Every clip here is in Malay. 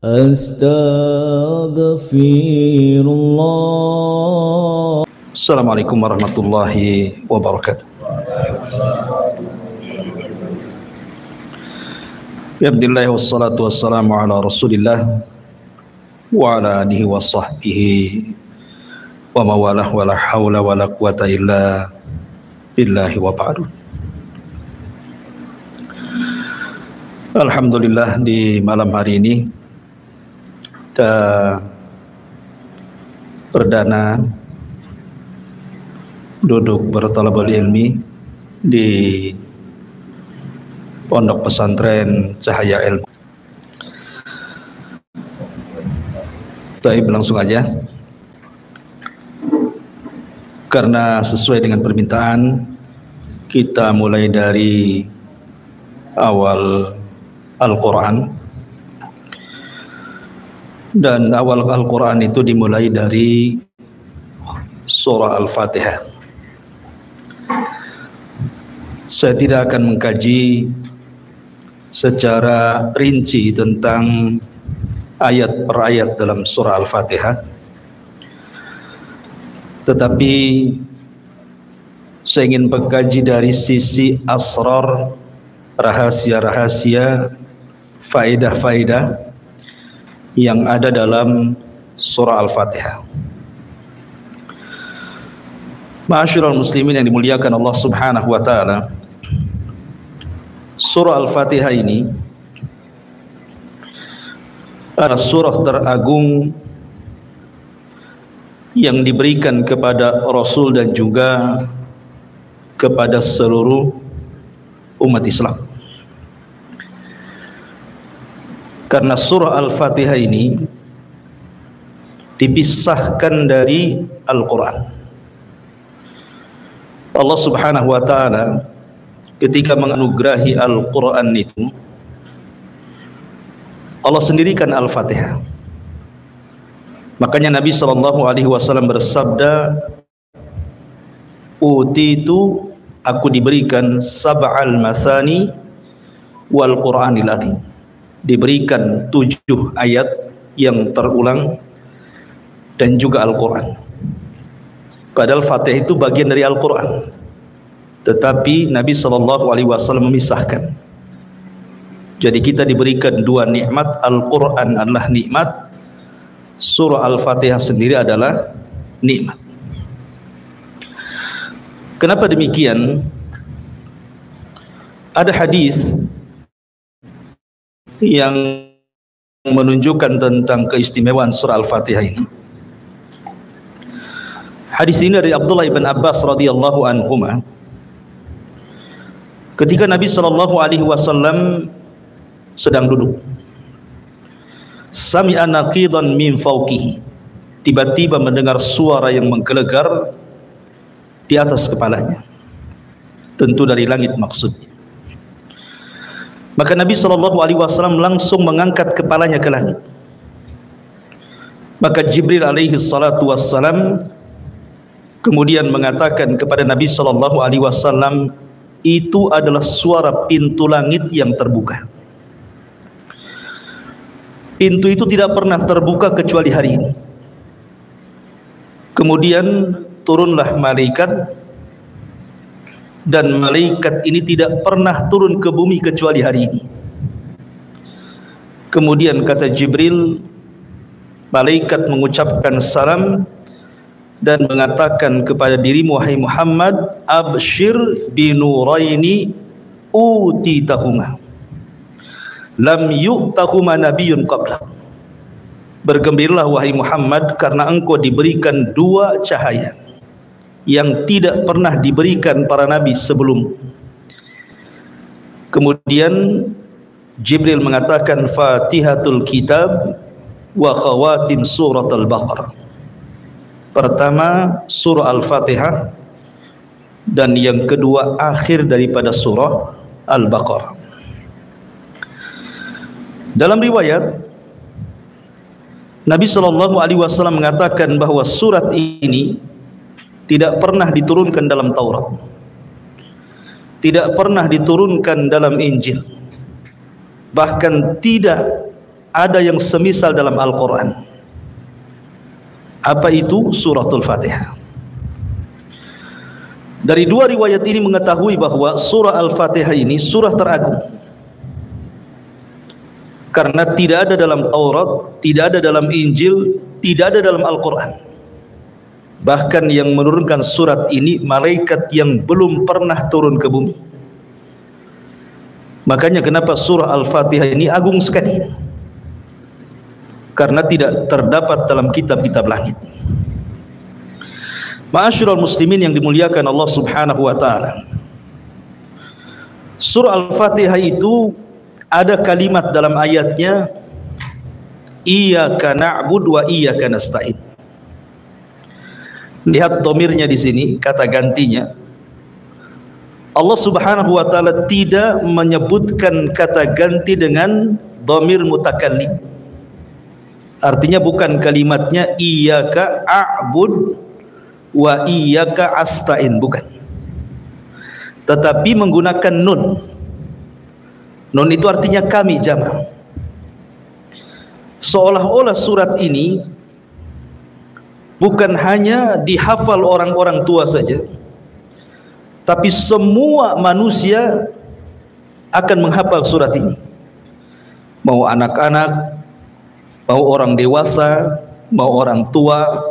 Astaghfirullah. Assalamualaikum warahmatullahi wabarakatuh. Alhamdulillah wassalatu wassalamu ala Rasulillah wa ala alihi wa sahbihi wa mawalah wa la hawla wa la quwata illa billahi wa ba'du. Alhamdulillah, di malam hari ini kita perdana duduk bertalabul ilmi di Pondok Pesantren Cahaya Ilmu. Baik, langsung aja. Karena sesuai dengan permintaan, kita mulai dari awal Al-Quran. Dan awal Al-Quran itu dimulai dari surah Al-Fatihah. Saya tidak akan mengkaji secara rinci tentang ayat per ayat dalam surah Al-Fatihah, tetapi saya ingin mengkaji dari sisi asrar, rahasia-rahasia, faedah-faedah yang ada dalam surah Al-Fatihah. Ma'asyiral muslimin yang dimuliakan Allah Subhanahu wa taala, surah Al-Fatihah ini adalah surah teragung yang diberikan kepada Rasul dan juga kepada seluruh umat Islam. Karena surah Al-Fatihah ini dipisahkan dari Al-Quran. Allah Subhanahu wa taala ketika menganugerahi Al-Quran itu, Allah sendirikan Al-Fatihah. Makanya Nabi SAW bersabda, utitu, aku diberikan sab'al mathani wal Qur'anil azim, diberikan 7 ayat yang terulang dan juga Al-Quran. Padahal Fatihah itu bagian dari Al-Quran, tetapi Nabi SAW memisahkan. Jadi kita diberikan 2 nikmat. Al-Quran adalah nikmat, surah Al-Fatihah sendiri adalah nikmat. Kenapa demikian? Ada hadis yang menunjukkan tentang keistimewaan surah Al-Fatihah ini. Hadis ini dari Abdullah ibn Abbas radhiyallahu anhuma. Ketika Nabi SAW sedang duduk, sami'a naqidan min fawqihi, tiba-tiba mendengar suara yang menggelegar di atas kepalanya, tentu dari langit maksudnya. Maka Nabi SAW langsung mengangkat kepalanya ke langit. Maka Jibril alaihi salatu wassalam kemudian mengatakan kepada Nabi SAW, itu adalah suara pintu langit yang terbuka. Pintu itu tidak pernah terbuka kecuali hari ini. Kemudian turunlah malaikat, dan malaikat ini tidak pernah turun ke bumi kecuali hari ini. Kemudian kata Jibril, malaikat mengucapkan salam dan mengatakan kepada dirimu, wahai Muhammad, abshir binuraini utitahuma lam yu'tahuma nabiyyun qabla. Bergembiralah wahai Muhammad, karena engkau diberikan 2 cahaya yang tidak pernah diberikan para nabi sebelummu. Kemudian Jibril mengatakan, Fatihatul Kitab wa khawatim surat Al-Baqarah. Pertama surah Al-Fatihah, dan yang kedua akhir daripada surah Al-Baqarah. Dalam riwayat, Nabi SAW mengatakan bahwa surat ini tidak pernah diturunkan dalam Taurat, tidak pernah diturunkan dalam Injil, bahkan tidak ada yang semisal dalam Al-Quran. Apa itu? Suratul Fatihah. Dari dua riwayat ini mengetahui bahwa surah Al-Fatihah ini surah teragung, karena tidak ada dalam Taurat, tidak ada dalam Injil, tidak ada dalam Al-Quran. Bahkan yang menurunkan surat ini malaikat yang belum pernah turun ke bumi. Makanya kenapa surah Al-Fatihah ini agung sekali, karena tidak terdapat dalam kitab-kitab langit. Ma'asyiral muslimin yang dimuliakan Allah Subhanahu wa taala, surah Al-Fatihah itu ada kalimat dalam ayatnya, iyyaka na'budu wa iyyaka nasta'in. Lihat domirnya di sini, kata gantinya. Allah Subhanahu wa taala tidak menyebutkan kata ganti dengan domir mutakallim. Artinya bukan kalimatnya iyyaka a'bud wa iyyaka asta'in, bukan. Tetapi menggunakan nun. Nun itu artinya kami, jama'. Seolah-olah surat ini bukan hanya dihafal orang-orang tua saja, tapi semua manusia akan menghafal surat ini. Mau anak-anak, mau orang dewasa, mau orang tua,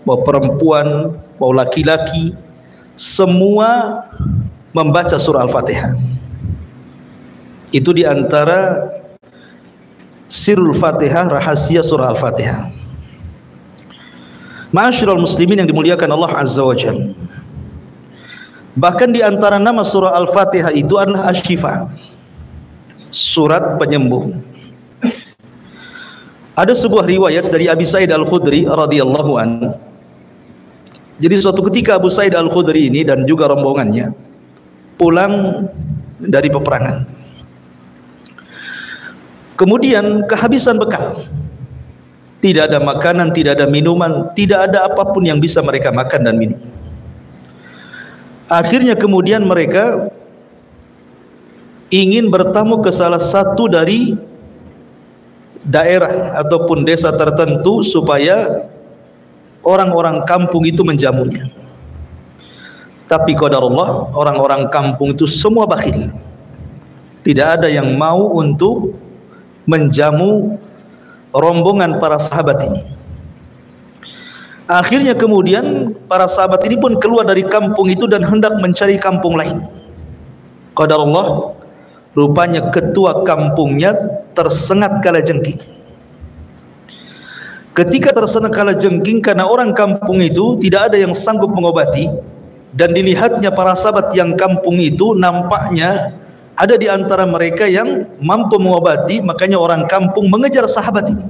mau perempuan, mau laki-laki, semua membaca surah Al-Fatihah. Itu diantara sirul Fatihah, rahasia surah Al-Fatihah. Ma'asyiral muslimin yang dimuliakan Allah Azza wa Jalla, bahkan diantara nama surah Al-Fatihah itu adalah Asy-Syifa, surat penyembuh. Ada sebuah riwayat dari Abi Sa'id Al-Khudri radhiyallahu anhu. Jadi suatu ketika Abu Sa'id Al-Khudri ini dan juga rombongannya pulang dari peperangan, kemudian kehabisan bekal, tidak ada makanan, tidak ada minuman, tidak ada apapun yang bisa mereka makan dan minum. Akhirnya kemudian mereka ingin bertamu ke salah satu dari daerah ataupun desa tertentu supaya orang-orang kampung itu menjamunya. Tapi qadarullah, orang-orang kampung itu semua bakhil. Tidak ada yang mau untuk menjamu rombongan para sahabat ini. Akhirnya kemudian para sahabat ini pun keluar dari kampung itu dan hendak mencari kampung lain. Qadarullah, rupanya ketua kampungnya tersengat kalajengking. Ketika tersengat kalajengking karena orang kampung itu tidak ada yang sanggup mengobati, dan dilihatnya para sahabat yang kampung itu nampaknya ada di antara mereka yang mampu mengobati, makanya orang kampung mengejar sahabat ini.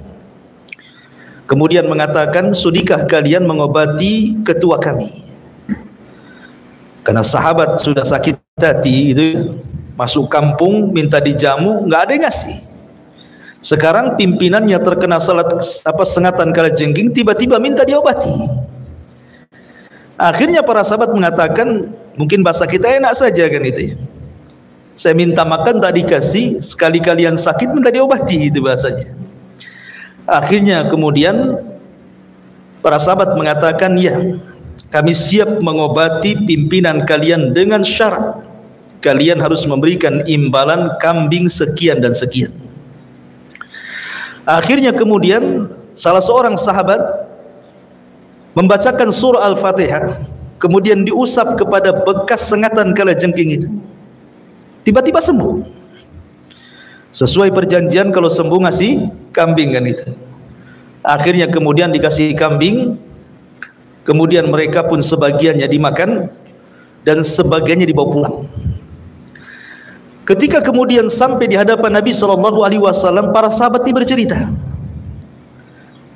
Kemudian mengatakan, sudikah kalian mengobati ketua kami? Karena sahabat sudah sakit hati itu, masuk kampung minta dijamu, nggak ada yang ngasih. Sekarang pimpinannya terkena sengatan kalajengking, tiba-tiba minta diobati. Akhirnya para sahabat mengatakan, mungkin bahasa kita enak saja kan itu ya, saya minta makan tak dikasih, sekali kalian sakit minta diobati, itu bahasanya. Akhirnya kemudian para sahabat mengatakan, ya, kami siap mengobati pimpinan kalian dengan syarat kalian harus memberikan imbalan kambing sekian dan sekian. Akhirnya kemudian salah seorang sahabat membacakan surah Al-Fatihah, kemudian diusap kepada bekas sengatan kalajengking itu. Tiba-tiba sembuh. Sesuai perjanjian kalau sembuh ngasih kambing kan itu. Akhirnya kemudian dikasih kambing, kemudian mereka pun sebagiannya dimakan dan sebagiannya dibawa pulang. Ketika kemudian sampai di hadapan Nabi SAW, para sahabat ini bercerita.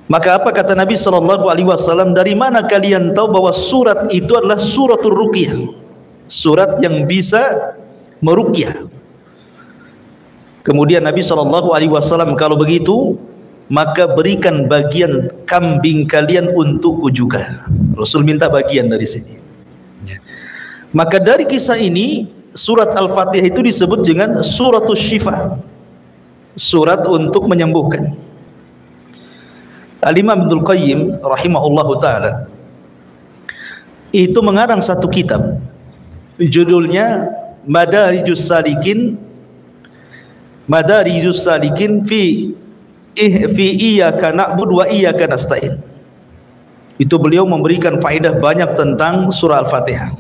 Maka apa kata Nabi SAW? Dari mana kalian tahu bahwa surat itu adalah suratul ruqyah, surat yang bisa meruqyah? Kemudian Nabi SAW, kalau begitu maka berikan bagian kambing kalian untukku juga. Rasul minta bagian dari sini. Maka dari kisah ini surat Al-Fatihah itu disebut dengan suratul syifa, surat untuk menyembuhkan. Al-Imam Ibnul Qayyim rahimahullahu ta'ala itu mengarang satu kitab, judulnya Madarijus Salikin fi iyyaka na'budu wa iyyaka nasta'in. Itu beliau memberikan faedah banyak tentang surah Al-Fatihah.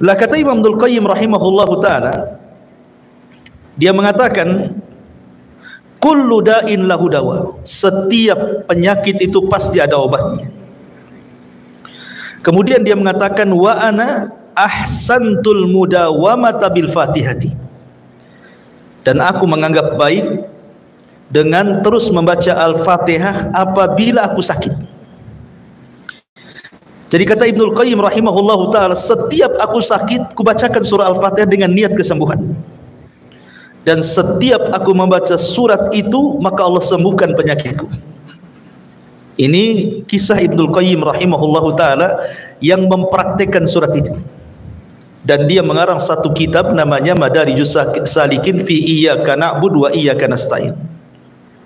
Lah kata Imam Ibnul Qayyim rahimahullahu ta'ala, dia mengatakan kullu da'in lahu dawa, setiap penyakit itu pasti ada obatnya. Kemudian dia mengatakan wa ana ahsantul mudawamata bil fatihati, dan aku menganggap baik dengan terus membaca Al-Fatihah apabila aku sakit. Jadi kata Ibnul Qayyim rahimahullahu ta'ala, setiap aku sakit, kubacakan surah Al-Fatihah dengan niat kesembuhan. Dan setiap aku membaca surat itu, maka Allah sembuhkan penyakitku. Ini kisah Ibnul Qayyim rahimahullahu ta'ala yang mempraktekkan surat itu. Dan dia mengarang satu kitab namanya Madarijus Salikin fi iyyaka na'budu wa iyyaka nasta'in.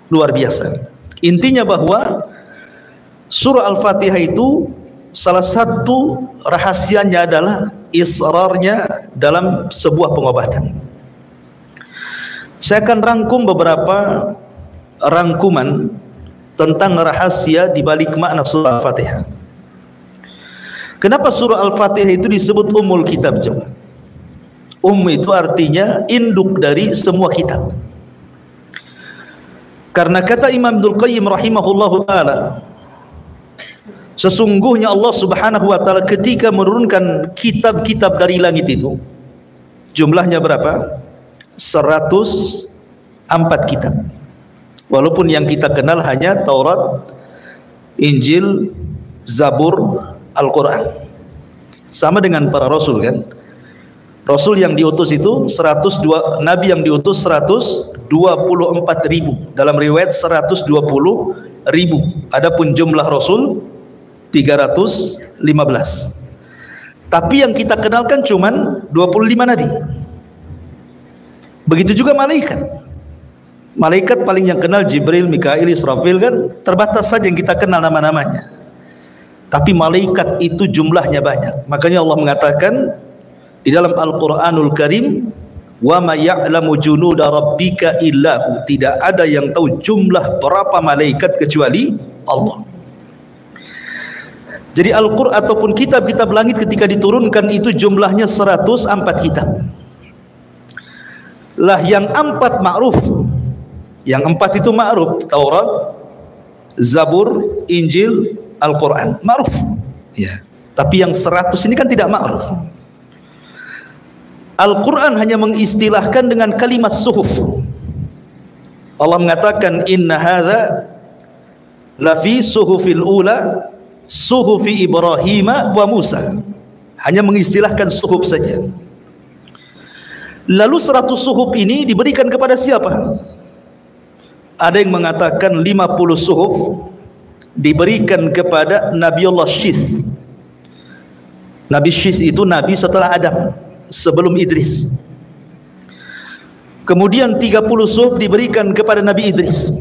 Luar biasa. Intinya bahwa surah Al-Fatihah itu salah satu rahasianya adalah israrnya dalam sebuah pengobatan. Saya akan rangkum beberapa rangkuman tentang rahasia di balik makna surah Al-Fatihah. Kenapa surah Al-Fatihah itu disebut Ummul Kitab? itu artinya induk dari semua kitab. Karena kata Imam Ibnul Qayyim rahimahullahu ta'ala, sesungguhnya Allah subhanahu wa ta'ala ketika menurunkan kitab-kitab dari langit itu, jumlahnya berapa? 104 kitab. Walaupun yang kita kenal hanya Taurat, Injil, Zabur, Al-Quran. Sama dengan para rasul kan. Rasul yang diutus itu 102, Nabi yang diutus 124.000, dalam riwayat 120.000. Adapun jumlah Rasul 315. Tapi yang kita kenalkan cuman 25 Nabi. Begitu juga malaikat. Malaikat paling yang kenal Jibril, Mikail, Israfil kan, terbatas saja yang kita kenal nama-namanya. Tapi malaikat itu jumlahnya banyak. Makanya Allah mengatakan di dalam Al-Quranul Karim, wa ma ya'lamu junuda rabbika illahu, tidak ada yang tahu jumlah berapa malaikat kecuali Allah. Jadi Al-Quran ataupun kitab-kitab langit ketika diturunkan itu jumlahnya 104 kitab. Lah yang 4 ma'ruf. Yang 4 itu ma'ruf, Taurat, Zabur, Injil, Al-Quran, ma'ruf. Ya. Tapi yang 100 ini kan tidak ma'ruf. Al-Quran hanya mengistilahkan dengan kalimat suhuf. Allah mengatakan inna hadza lafi suhufil ula suhufi Ibrahim wa Musa. Hanya mengistilahkan suhuf saja. Lalu 100 suhuf ini diberikan kepada siapa? Ada yang mengatakan 50 suhuf diberikan kepada Nabiullah Syith. Nabi Syith itu nabi setelah Adam, sebelum Idris. Kemudian 30 suhuf diberikan kepada Nabi Idris.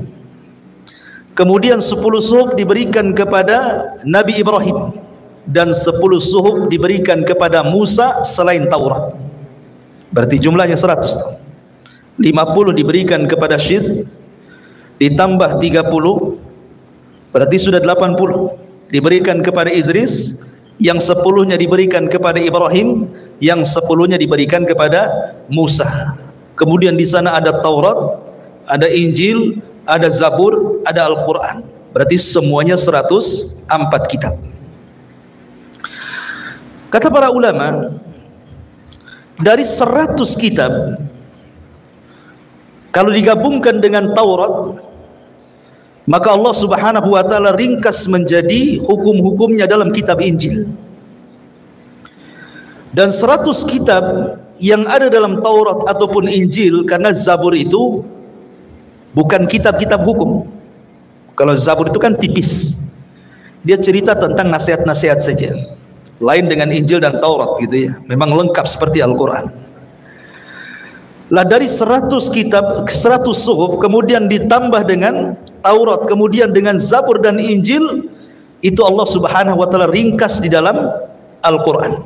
Kemudian 10 suhuf diberikan kepada Nabi Ibrahim, dan 10 suhuf diberikan kepada Musa selain Taurat. Berarti jumlahnya 100. 50 diberikan kepada Syith, ditambah 30, berarti sudah 80 diberikan kepada Idris, yang 10-nya diberikan kepada Ibrahim, yang 10-nya diberikan kepada Musa. Kemudian di sana ada Taurat, ada Injil, ada Zabur, ada Al-Quran. Berarti semuanya 104 kitab. Kata para ulama, dari 100 kitab, kalau digabungkan dengan Taurat, maka Allah subhanahu wa ta'ala ringkas menjadi hukum-hukumnya dalam kitab Injil. Dan 100 kitab yang ada dalam Taurat ataupun Injil, karena Zabur itu bukan kitab-kitab hukum. Kalau Zabur itu kan tipis, dia cerita tentang nasihat-nasihat saja. Lain dengan Injil dan Taurat gitu ya, memang lengkap seperti Al-Quran. Lah dari 100 kitab, 100 suhuf, kemudian ditambah dengan Taurat, kemudian dengan Zabur dan Injil, itu Allah Subhanahu wa taala ringkas di dalam Al-Qur'an.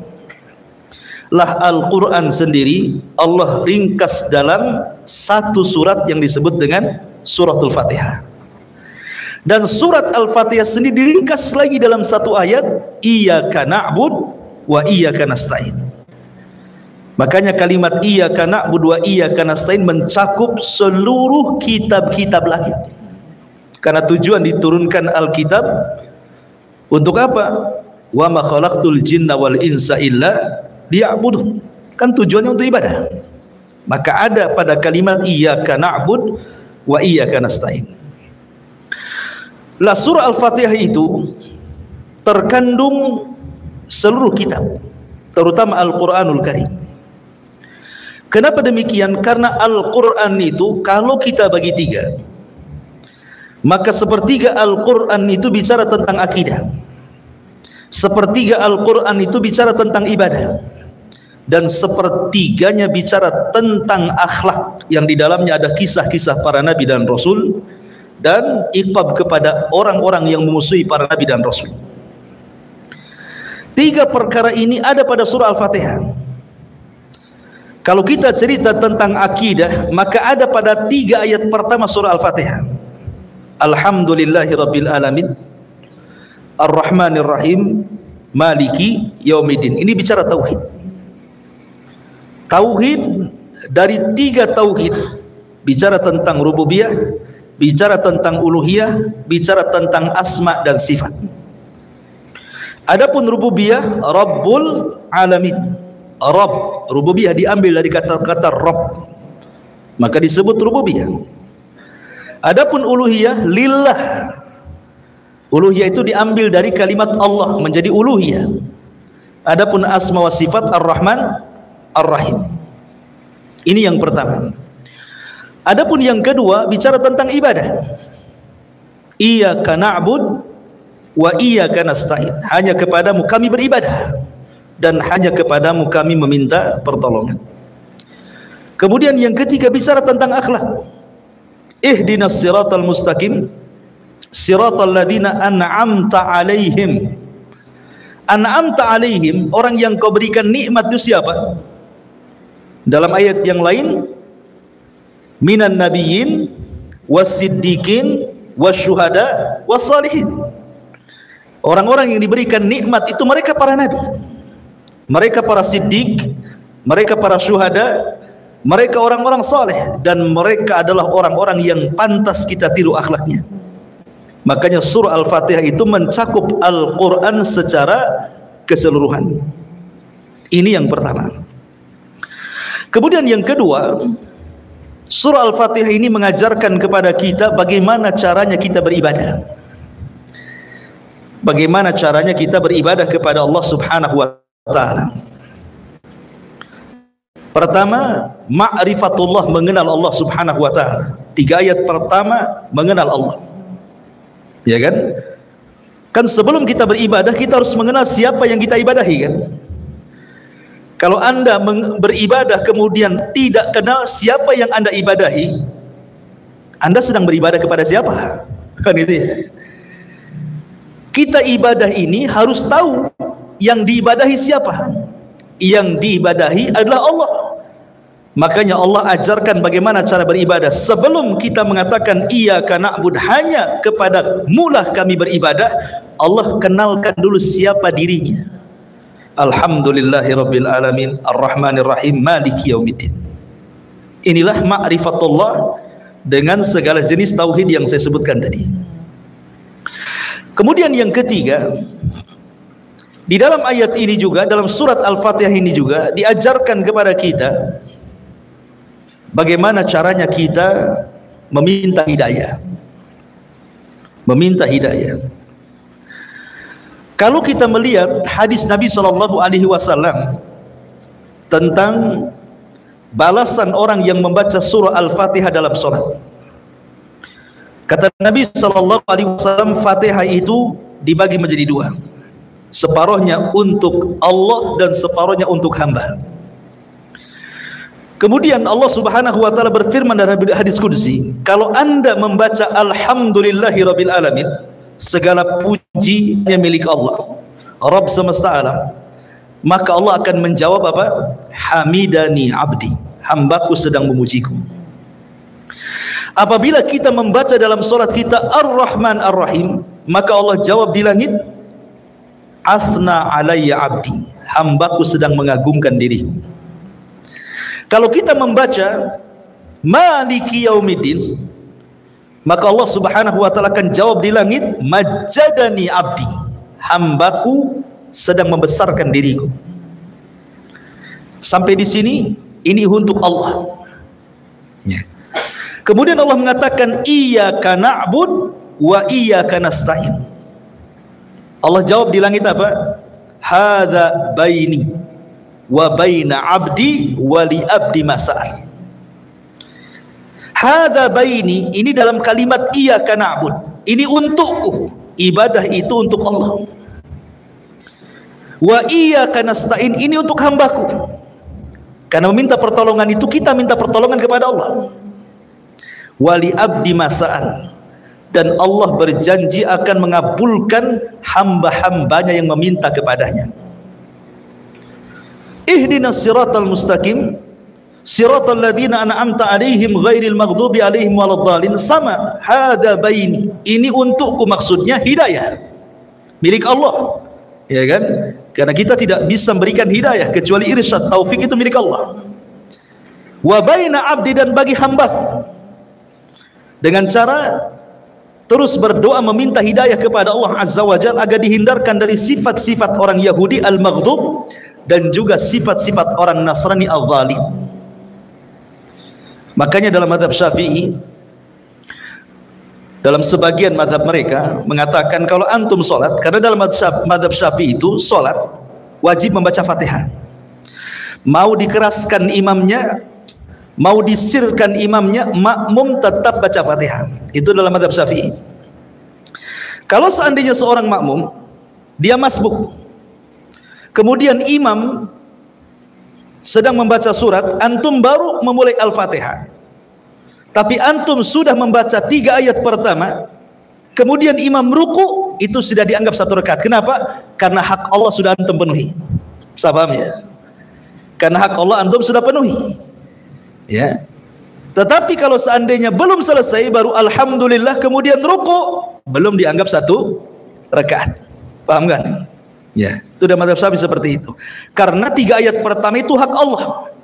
Lah Al-Qur'an sendiri Allah ringkas dalam satu surat yang disebut dengan Suratul Fatihah. Dan surat Al-Fatihah sendiri diringkas lagi dalam satu ayat, Iyyaka na'bud wa iyyaka nasta'in. Makanya kalimat Iyyaka na'budu wa iyyaka nasta'in mencakup seluruh kitab-kitab langit. Karena tujuan diturunkan Alkitab untuk apa? Wa ma khalaqtul jinna wal insa illa liya'budun. Kan tujuannya untuk ibadah. Maka ada pada kalimat Iyyaka na'bud wa iyyaka nasta'in. Lah surah Al-Fatihah itu terkandung seluruh kitab, terutama Al-Qur'anul Karim. Kenapa demikian? Karena Al-Quran itu kalau kita bagi tiga, maka sepertiga Al-Quran itu bicara tentang akidah, sepertiga Al-Quran itu bicara tentang ibadah, dan sepertiganya bicara tentang akhlak yang di dalamnya ada kisah-kisah para nabi dan rasul dan iqab kepada orang-orang yang memusuhi para nabi dan rasul. Tiga perkara ini ada pada surah Al-Fatihah. Kalau kita cerita tentang akidah, maka ada pada 3 ayat pertama surah Al-Fatihah. Alhamdulillahirabbil alamin, Ar-Rahmanir Rahim, Maliki Yaumiddin. Ini bicara tauhid. Tauhid dari 3 tauhid, bicara tentang rububiyah, bicara tentang uluhiyah, bicara tentang asma dan sifat. Adapun rububiyah, Rabbul Alamin. Rabb, rububiyah diambil dari kata-kata Rabb, maka disebut rububiyah. Adapun uluhiyah, lillah. Uluhiyah itu diambil dari kalimat Allah menjadi uluhiyah. Adapun asma wa sifat Ar-Rahman, Ar-Rahim. Ini yang pertama. Adapun yang kedua bicara tentang ibadah. Iyyaka na'bud wa iyyaka nasta'in. Hanya kepadamu kami beribadah dan hanya kepadamu kami meminta pertolongan. Kemudian yang ketiga bicara tentang akhlak. Ihdinas siratal mustaqim, siratal ladzina an'amta alaihim. An'amta alaihim, orang yang kau berikan nikmat itu siapa? Dalam ayat yang lain, minan nabiyyin was-siddiqin wasyuhada was-salihin. Orang-orang yang diberikan nikmat itu mereka para nabi, mereka para siddiq, mereka para syuhada, mereka orang-orang saleh, dan mereka adalah orang-orang yang pantas kita tiru akhlaknya. Makanya surah Al-Fatihah itu mencakup Al-Quran secara keseluruhan. Ini yang pertama. Kemudian yang kedua, surah Al-Fatihah ini mengajarkan kepada kita bagaimana caranya kita beribadah. Bagaimana caranya kita beribadah kepada Allah Subhanahu wa ta'ala. Pertama, ma'rifatullah, mengenal Allah Subhanahu wa ta'ala. 3 ayat pertama mengenal Allah. Ya kan? Kan sebelum kita beribadah kita harus mengenal siapa yang kita ibadahi kan? Kalau Anda beribadah kemudian tidak kenal siapa yang Anda ibadahi, Anda sedang beribadah kepada siapa? Kan itu ya. Kita ibadah ini harus tahu yang diibadahi siapa. Yang diibadahi adalah Allah. Makanya Allah ajarkan bagaimana cara beribadah. Sebelum kita mengatakan iyyaka na'bud, hanya kepada mulah kami beribadah, Allah kenalkan dulu siapa dirinya. Alhamdulillahirabbil alamin, Ar-Rahmanir Rahim, Maliki Yaumiddin. Inilah ma'rifatullah dengan segala jenis tauhid yang saya sebutkan tadi. Kemudian yang ketiga, di dalam ayat ini juga, dalam surat Al-Fatihah ini juga diajarkan kepada kita bagaimana caranya kita meminta hidayah. Meminta hidayah. Kalau kita melihat hadis Nabi SAW tentang balasan orang yang membaca surah Al-Fatihah dalam sholat, kata Nabi SAW, Fatihah itu dibagi menjadi 2. Separuhnya untuk Allah dan separuhnya untuk hamba. Kemudian Allah Subhanahu wa taala berfirman dalam hadis qudsi, kalau Anda membaca alhamdulillahirabbil alamin, segala puji hanya milik Allah, Rabb semesta alam, maka Allah akan menjawab apa? Hamidani abdi, hambaku sedang memujiku. Apabila kita membaca dalam salat kita Ar-Rahman Ar-Rahim, maka Allah jawab di langit, Asna alayya abdi, hambaku sedang mengagungkan diriku. Kalau kita membaca Maliki Yaumiddin, maka Allah Subhanahu wa taala akan jawab di langit, Majjadani abdi, hambaku sedang membesarkan diriku. Sampai di sini ini untuk Allah. Ya. Kemudian Allah mengatakan iyyaka na'bud wa iyyaka nasta'in. Allah jawab di langit apa? Hadza baini wa baina abdi wa li abdi mas'al. Hadza baini, ini dalam kalimat iyyaka na'bud, ini untukku, ibadah itu untuk Allah. Wa iyyaka nasta'in, ini untuk hambaku. Karena meminta pertolongan itu kita minta pertolongan kepada Allah. Wali abdi mas'al, dan Allah berjanji akan mengabulkan hamba-hambanya yang meminta kepadanya. Ihdinas siratal mustaqim, siratal ladzina an'amta alaihim ghairil maghdubi alaihim waladdallin. Sama, hadza baini, ini untukku, maksudnya hidayah milik Allah, ya kan? Karena kita tidak bisa memberikan hidayah kecuali irsyad, taufik itu milik Allah. Wa baina abdi, dan bagi hambaku, dengan cara terus berdoa meminta hidayah kepada Allah Azza wa Jalla agar dihindarkan dari sifat-sifat orang Yahudi al-maghdub dan juga sifat-sifat orang Nasrani al-zalim. Makanya dalam mazhab Syafi'i, dalam sebagian mazhab mereka mengatakan kalau antum sholat, karena dalam mazhab Syafi'i itu sholat wajib membaca Fatihah. Mau dikeraskan imamnya, mau disirkan imamnya, makmum tetap baca Fatihah. Itu dalam mazhab Syafi'i. Kalau seandainya seorang makmum dia masbuk, kemudian imam sedang membaca surat, antum baru memulai Al-Fatihah, tapi antum sudah membaca 3 ayat pertama, kemudian imam ruku, itu sudah dianggap 1 rakaat. Kenapa? Karena hak Allah sudah antum penuhi. Bisa paham ya? Karena hak Allah antum sudah penuhi, ya. Tetapi kalau seandainya belum selesai baru alhamdulillah kemudian ruku, belum dianggap 1 rakaat. Paham kan? Ya, itu dalam mazhab Syafi'i seperti itu. Karena 3 ayat pertama itu hak Allah,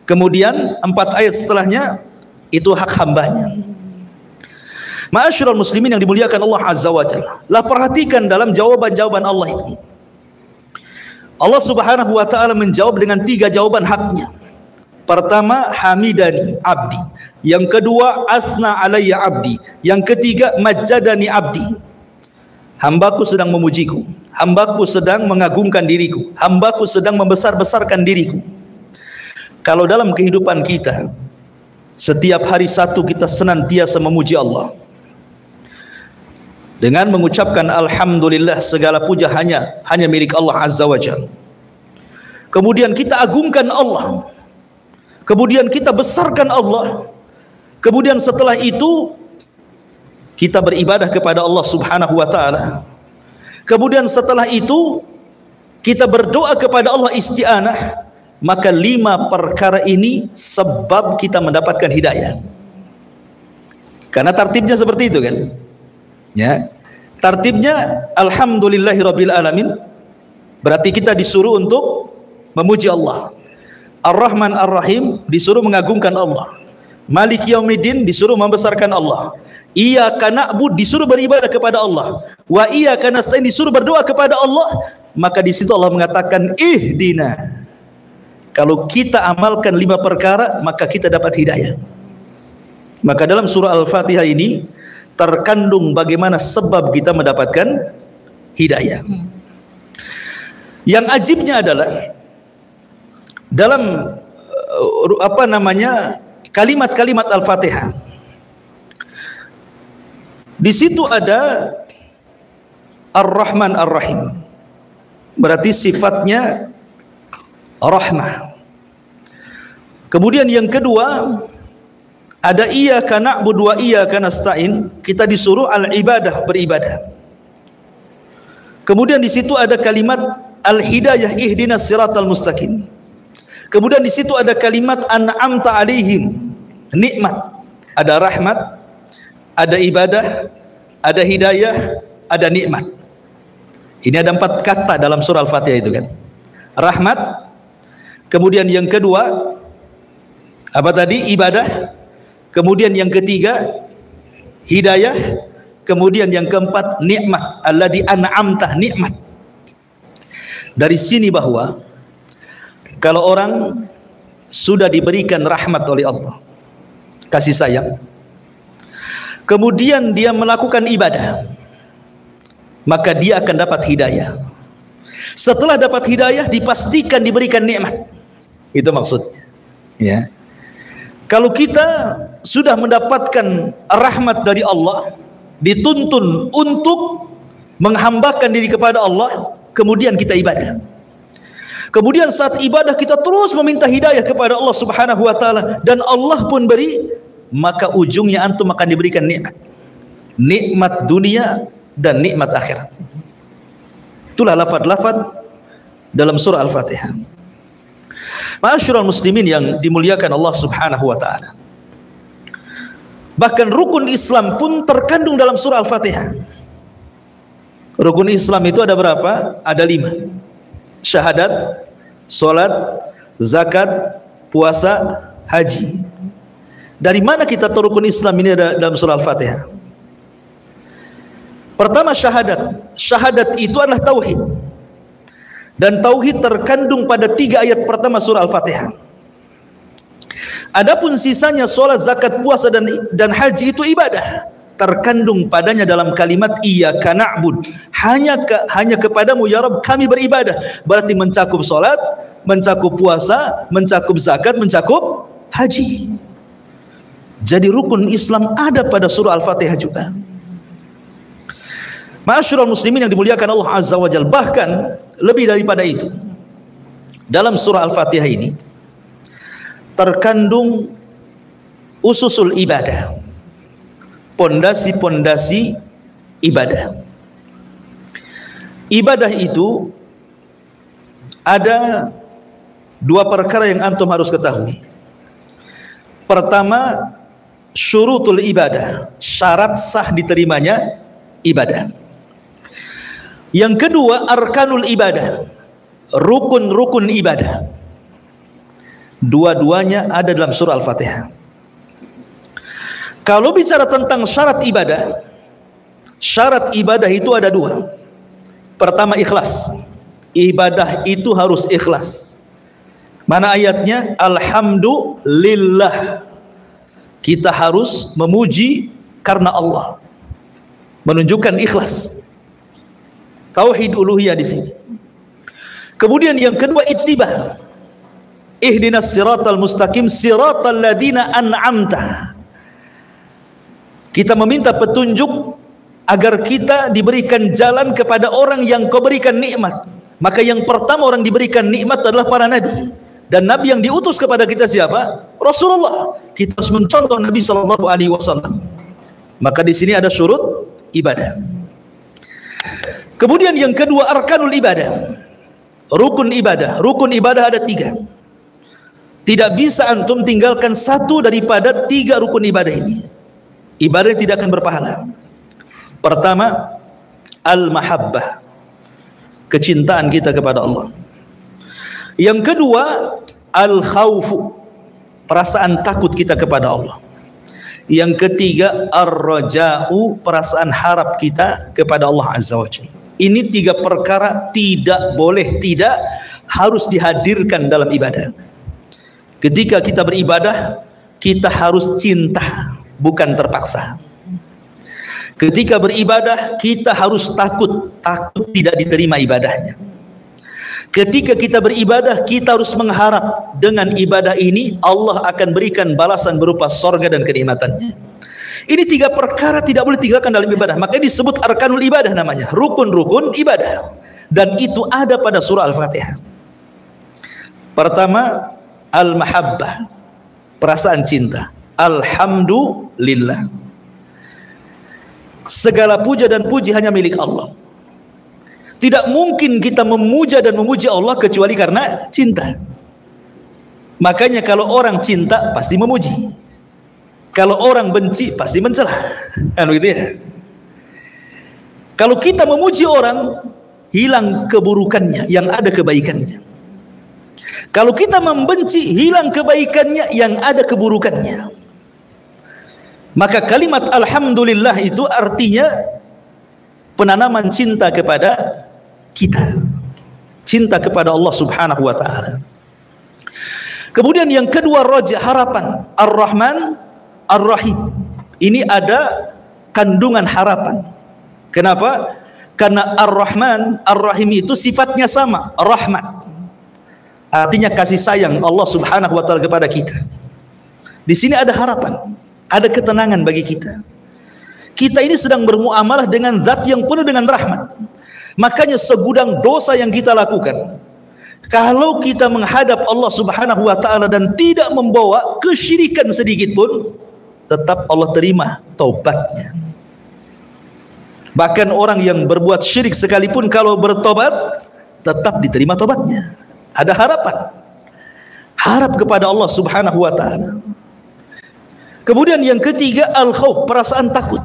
kemudian 4 ayat setelahnya itu hak hambanya. Ma'asyiral muslimin yang dimuliakan Allah Azza wa Jalla, lah perhatikan dalam jawaban-jawaban Allah itu. Allah Subhanahu wa taala menjawab dengan 3 jawaban haknya. Pertama, hamidani abdi. Yang kedua, asna alayya abdi. Yang ketiga, majjadani abdi. Hambaku sedang memujiku, hambaku sedang mengagungkan diriku, hambaku sedang membesar-besarkan diriku. Kalau dalam kehidupan kita setiap hari satu kita senantiasa memuji Allah dengan mengucapkan alhamdulillah, segala puja hanya milik Allah Azza wa Jalla. Kemudian kita agungkan Allah, kemudian kita besarkan Allah, kemudian setelah itu kita beribadah kepada Allah Subhanahu wa taala. Kemudian setelah itu kita berdoa kepada Allah isti'anah, maka 5 perkara ini sebab kita mendapatkan hidayah. Karena tartibnya seperti itu kan? Ya. Tartibnya alhamdulillahirabbil alamin, berarti kita disuruh untuk memuji Allah. Ar-Rahman Ar-Rahim, disuruh mengagungkan Allah. Maliki Yaumiddin, disuruh membesarkan Allah. Iyyaka na'bud, disuruh beribadah kepada Allah. Wa iyyaka nasta'in, disuruh berdoa kepada Allah. Maka di situ Allah mengatakan ihdina. Kalau kita amalkan 5 perkara, maka kita dapat hidayah. Maka dalam surah Al-Fatihah ini terkandung bagaimana sebab kita mendapatkan hidayah. Yang ajibnya adalah dalam kalimat-kalimat Al-Fatihah, di situ ada Ar-Rahman Ar-Rahim, berarti sifatnya rahmah. Kemudian yang kedua, ada iyyaka na'budu wa iyyaka nasta'in. Kita disuruh al-ibadah, beribadah. Kemudian di situ ada kalimat al-hidayah, ihdinas siratal mustaqim. Kemudian di situ ada kalimat an'amta alaihim, nikmat. Ada rahmat, ada ibadah, ada hidayah, ada nikmat. Ini ada 4 kata dalam surah Al-Fatihah itu kan. Rahmat, kemudian yang kedua apa tadi? Ibadah. Kemudian yang ketiga hidayah, kemudian yang keempat nikmat. Alladzi an'amta, nikmat. Dari sini bahwa kalau orang sudah diberikan rahmat oleh Allah, kasih sayang, kemudian dia melakukan ibadah, maka dia akan dapat hidayah. Setelah dapat hidayah, dipastikan diberikan nikmat. Itu maksudnya, ya. Kalau kita sudah mendapatkan rahmat dari Allah, dituntun untuk menghambakan diri kepada Allah, kemudian kita ibadah. Kemudian saat ibadah kita terus meminta hidayah kepada Allah Subhanahu wa taala, dan Allah pun beri, maka ujungnya antum akan diberikan nikmat. Nikmat dunia dan nikmat akhirat. Itulah lafaz-lafaz dalam surah Al-Fatihah. Ma'asyiral muslimin yang dimuliakan Allah Subhanahu wa taala. Bahkan rukun Islam pun terkandung dalam surah Al-Fatihah. Rukun Islam itu ada berapa? Ada 5. Syahadat, salat, zakat, puasa, haji. Dari mana kita tahu rukun Islam ini ada dalam surah Al-Fatihah? Pertama syahadat. Syahadat itu adalah tauhid. Dan tauhid terkandung pada 3 ayat pertama surah Al-Fatihah. Adapun sisanya salat, zakat, puasa dan haji itu ibadah. Terkandung padanya dalam kalimat iyyaka na'bud. Hanya kepadamu ya Rabb kami beribadah. Berarti mencakup salat, mencakup puasa, mencakup zakat, mencakup haji. Jadi rukun Islam ada pada surah Al-Fatihah juga. Ma'asyiral muslimin yang dimuliakan Allah Azza wa Jalla, bahkan lebih daripada itu, dalam surah Al-Fatihah ini terkandung ususul ibadah, pondasi-pondasi ibadah. Ibadah itu ada 2 perkara yang antum harus ketahui. Pertama, syurutul ibadah, syarat sah diterimanya ibadah. Yang kedua, arkanul ibadah, rukun-rukun ibadah. Dua-duanya ada dalam surah Al-Fatihah. Kalau bicara tentang syarat ibadah itu ada 2. Pertama, ikhlas. Ibadah itu harus ikhlas. Mana ayatnya? Alhamdulillah. Kita harus memuji karena Allah. Menunjukkan ikhlas. Tauhid uluhiyah di sini. Kemudian yang kedua, ittiba. Ihdinas siratal mustaqim siratal ladzina an'amta. Kita meminta petunjuk agar kita diberikan jalan kepada orang yang kau berikan nikmat. Maka yang pertama orang diberikan nikmat adalah para nabi. Dan nabi yang diutus kepada kita siapa? Rasulullah. Kita harus mencontoh Nabi sallallahu alaihi wasallam. Maka di sini ada syurut ibadah. Kemudian yang kedua, arkanul ibadah, rukun ibadah. Rukun ibadah ada 3. Tidak bisa antum tinggalkan satu daripada 3 rukun ibadah ini. Ibadah tidak akan berpahala. Pertama, al-mahabbah, kecintaan kita kepada Allah. Yang kedua, al-khawfu, perasaan takut kita kepada Allah. Yang ketiga, ar-raja'u, perasaan harap kita kepada Allah Azza wa Jalla. Ini 3 perkara tidak boleh, tidak harus dihadirkan dalam ibadah. Ketika kita beribadah, kita harus cinta, bukan terpaksa. Ketika beribadah, kita harus takut tidak diterima ibadahnya. Ketika kita beribadah, kita harus mengharap dengan ibadah ini Allah akan berikan balasan berupa sorga dan kenikmatannya. Ini 3 perkara tidak boleh tinggalkan dalam ibadah. Makanya disebut arkanul ibadah namanya, rukun-rukun ibadah. Dan itu ada pada surah Al-Fatihah. Pertama, al-mahabbah, perasaan cinta. Alhamdulillah. Segala puja dan puji hanya milik Allah. Tidak mungkin kita memuja dan memuji Allah kecuali karena cinta. Makanya kalau orang cinta pasti memuji. Kalau orang benci pasti mencela. Kan begitu ya? Kalau kita memuji orang, hilang keburukannya, yang ada kebaikannya. Kalau kita membenci, hilang kebaikannya, yang ada keburukannya. Maka kalimat alhamdulillah itu artinya penanaman cinta kepada kita, cinta kepada Allah Subhanahu wa ta'ala. Kemudian yang kedua, raja, harapan. Ar-Rahman Ar-Rahim. Ini ada kandungan harapan. Kenapa? Karena Ar-Rahman Ar-Rahim itu sifatnya sama, rahmat. Artinya kasih sayang Allah Subhanahu wa ta'ala kepada kita. Di sini ada harapan, ada ketenangan bagi kita. Kita ini sedang bermuamalah dengan zat yang penuh dengan rahmat. Makanya segudang dosa yang kita lakukan, kalau kita menghadap Allah Subhanahu wa ta'ala dan tidak membawa kesyirikan sedikit pun, tetap Allah terima taubatnya. Bahkan orang yang berbuat syirik sekalipun kalau bertobat, tetap diterima tobatnya. Ada harapan, harap kepada Allah Subhanahu wa ta'ala. Kemudian yang ketiga, al-khauf, perasaan takut.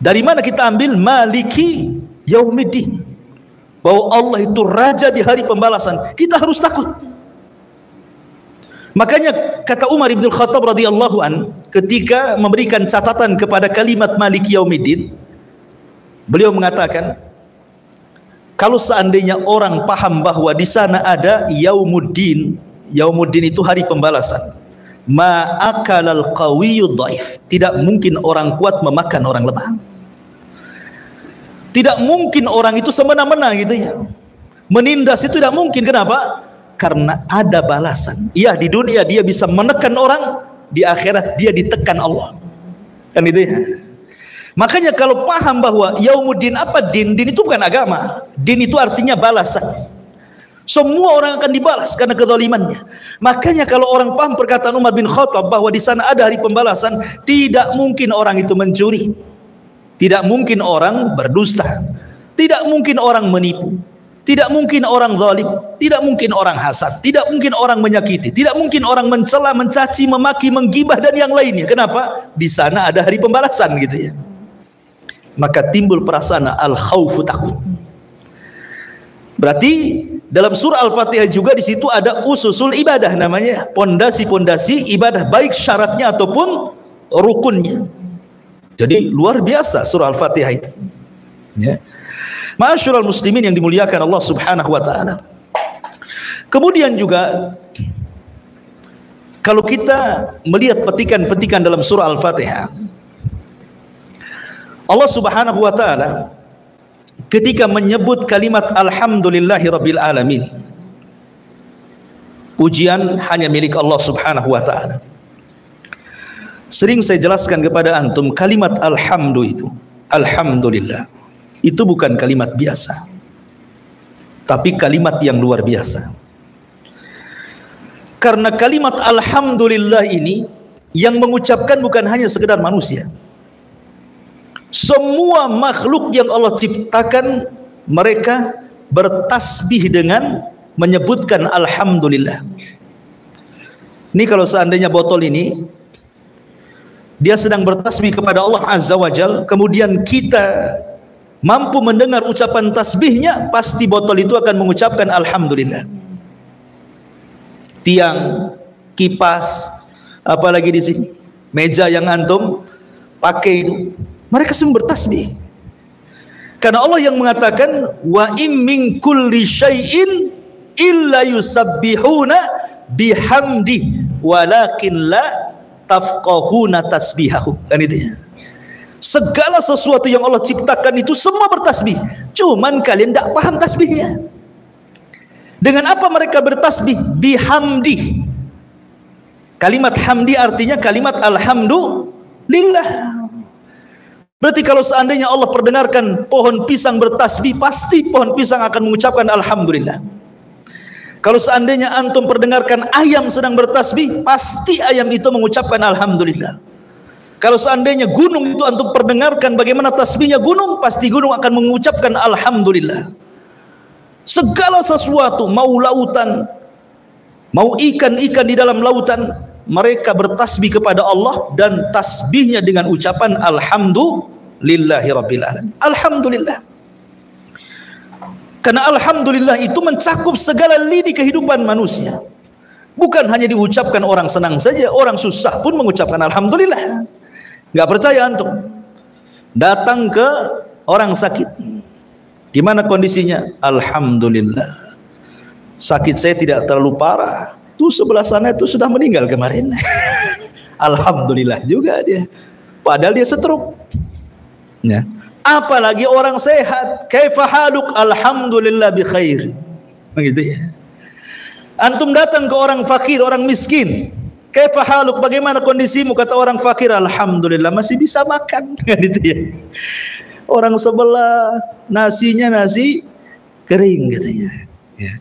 Dari mana kita ambil? Maliki yaumiddin, bahwa Allah itu raja di hari pembalasan. Kita harus takut. Makanya kata Umar bin Khattab radhiyallahu an, ketika memberikan catatan kepada kalimat Maliki yaumiddin, beliau mengatakan, kalau seandainya orang paham bahwa di sana ada yaumuddin, yaumuddin itu hari pembalasan, ma'akalal qawiyyu dhaif, tidak mungkin orang kuat memakan orang lemah. Tidak mungkin orang itu semena-mena gitu ya, menindas itu tidak mungkin. Kenapa? Karena ada balasan. Iya, di dunia dia bisa menekan orang, di akhirat dia ditekan Allah. Kan itu ya. Makanya kalau paham bahwa yaumuddin, apa din? Din itu bukan agama. Din itu artinya balasan. Semua orang akan dibalas karena kezalimannya. Makanya kalau orang paham perkataan Umar bin Khattab bahwa di sana ada hari pembalasan, tidak mungkin orang itu mencuri, tidak mungkin orang berdusta, tidak mungkin orang menipu, tidak mungkin orang zalim, tidak mungkin orang hasad, tidak mungkin orang menyakiti, tidak mungkin orang mencela, mencaci, memaki, menggibah dan yang lainnya. Kenapa? Di sana ada hari pembalasan gitu ya. Maka timbul perasaan al-khaufu, takut. Berarti dalam surah Al-Fatihah juga di situ ada ususul ibadah, namanya pondasi-pondasi ibadah, baik syaratnya ataupun rukunnya. Jadi luar biasa surah Al-Fatihah itu. Ya. Ma'asyiral muslimin yang dimuliakan Allah Subhanahu wa taala. Kemudian juga kalau kita melihat petikan-petikan dalam surah Al-Fatihah, Allah Subhanahu wa taala ketika menyebut kalimat alhamdulillahirabbil alamin, pujian hanya milik Allah Subhanahu wa taala. Sering saya jelaskan kepada antum, kalimat alhamdu itu, alhamdulillah, itu bukan kalimat biasa, tapi kalimat yang luar biasa. Karena kalimat alhamdulillah ini yang mengucapkan bukan hanya sekedar manusia. Semua makhluk yang Allah ciptakan, mereka bertasbih dengan menyebutkan alhamdulillah. Ini kalau seandainya botol ini dia sedang bertasbih kepada Allah Azza wa Jal, kemudian kita mampu mendengar ucapan tasbihnya, pasti botol itu akan mengucapkan alhamdulillah. Tiang, kipas, apalagi di sini meja yang antum pakai itu, mereka semua bertasbih. Karena Allah yang mengatakan, wa im min kulli syai'in illa yusabbihuna bihamdi walakin la tafqahuna tasbihahu. Kan itu ya. Segala sesuatu yang Allah ciptakan itu semua bertasbih, cuman kalian tidak paham tasbihnya. Dengan apa mereka bertasbih? Bihamdi. Kalimat hamdi artinya kalimat alhamdulillah. Berarti kalau seandainya Allah perdengarkan pohon pisang bertasbih, pasti pohon pisang akan mengucapkan alhamdulillah. Kalau seandainya antum perdengarkan ayam sedang bertasbih, pasti ayam itu mengucapkan alhamdulillah. Kalau seandainya gunung itu antum perdengarkan bagaimana tasbihnya gunung, pasti gunung akan mengucapkan alhamdulillah. Segala sesuatu, mau lautan, mau ikan-ikan di dalam lautan, mereka bertasbih kepada Allah dan tasbihnya dengan ucapan alhamdulillahi rabbil alamin. Alhamdulillah. Karena alhamdulillah itu mencakup segala lini kehidupan manusia. Bukan hanya diucapkan orang senang saja, orang susah pun mengucapkan alhamdulillah. Enggak percaya antum? Datang ke orang sakit. Gimana kondisinya? Alhamdulillah. Sakit saya tidak terlalu parah. Tuh sebelah sana itu sudah meninggal kemarin. Alhamdulillah juga dia. Padahal dia stroke. Ya. Apalagi orang sehat, kaifa haluk, alhamdulillah bi khair. Begitu ya. Antum datang ke orang fakir, orang miskin, kaifa haluk, bagaimana kondisimu? Kata orang fakir, alhamdulillah masih bisa makan. Gitu ya. Orang sebelah nasinya nasi kering katanya. Ya.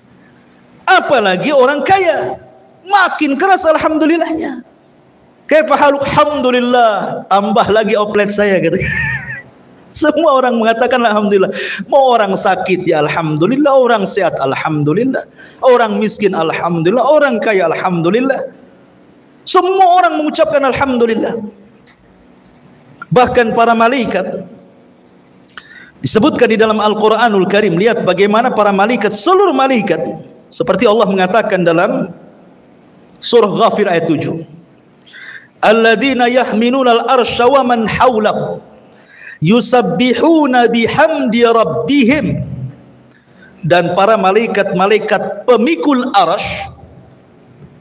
Apalagi orang kaya, makin keras alhamdulillahnya. Kaifa haluk, alhamdulillah, tambah lagi oplet saya katanya. Semua orang mengatakan alhamdulillah. Mau orang sakit ya alhamdulillah, orang sehat alhamdulillah, orang miskin alhamdulillah, orang kaya alhamdulillah. Semua orang mengucapkan alhamdulillah. Bahkan para malaikat disebutkan di dalam Al-Qur'anul Karim. Lihat bagaimana para malaikat, seluruh malaikat, seperti Allah mengatakan dalam surah Ghafir ayat 7. Alladzina yahminuna al-arsya wa man hawlahu yusabbihuna bihamdi rabbihim. Dan para malaikat-malaikat pemikul arasy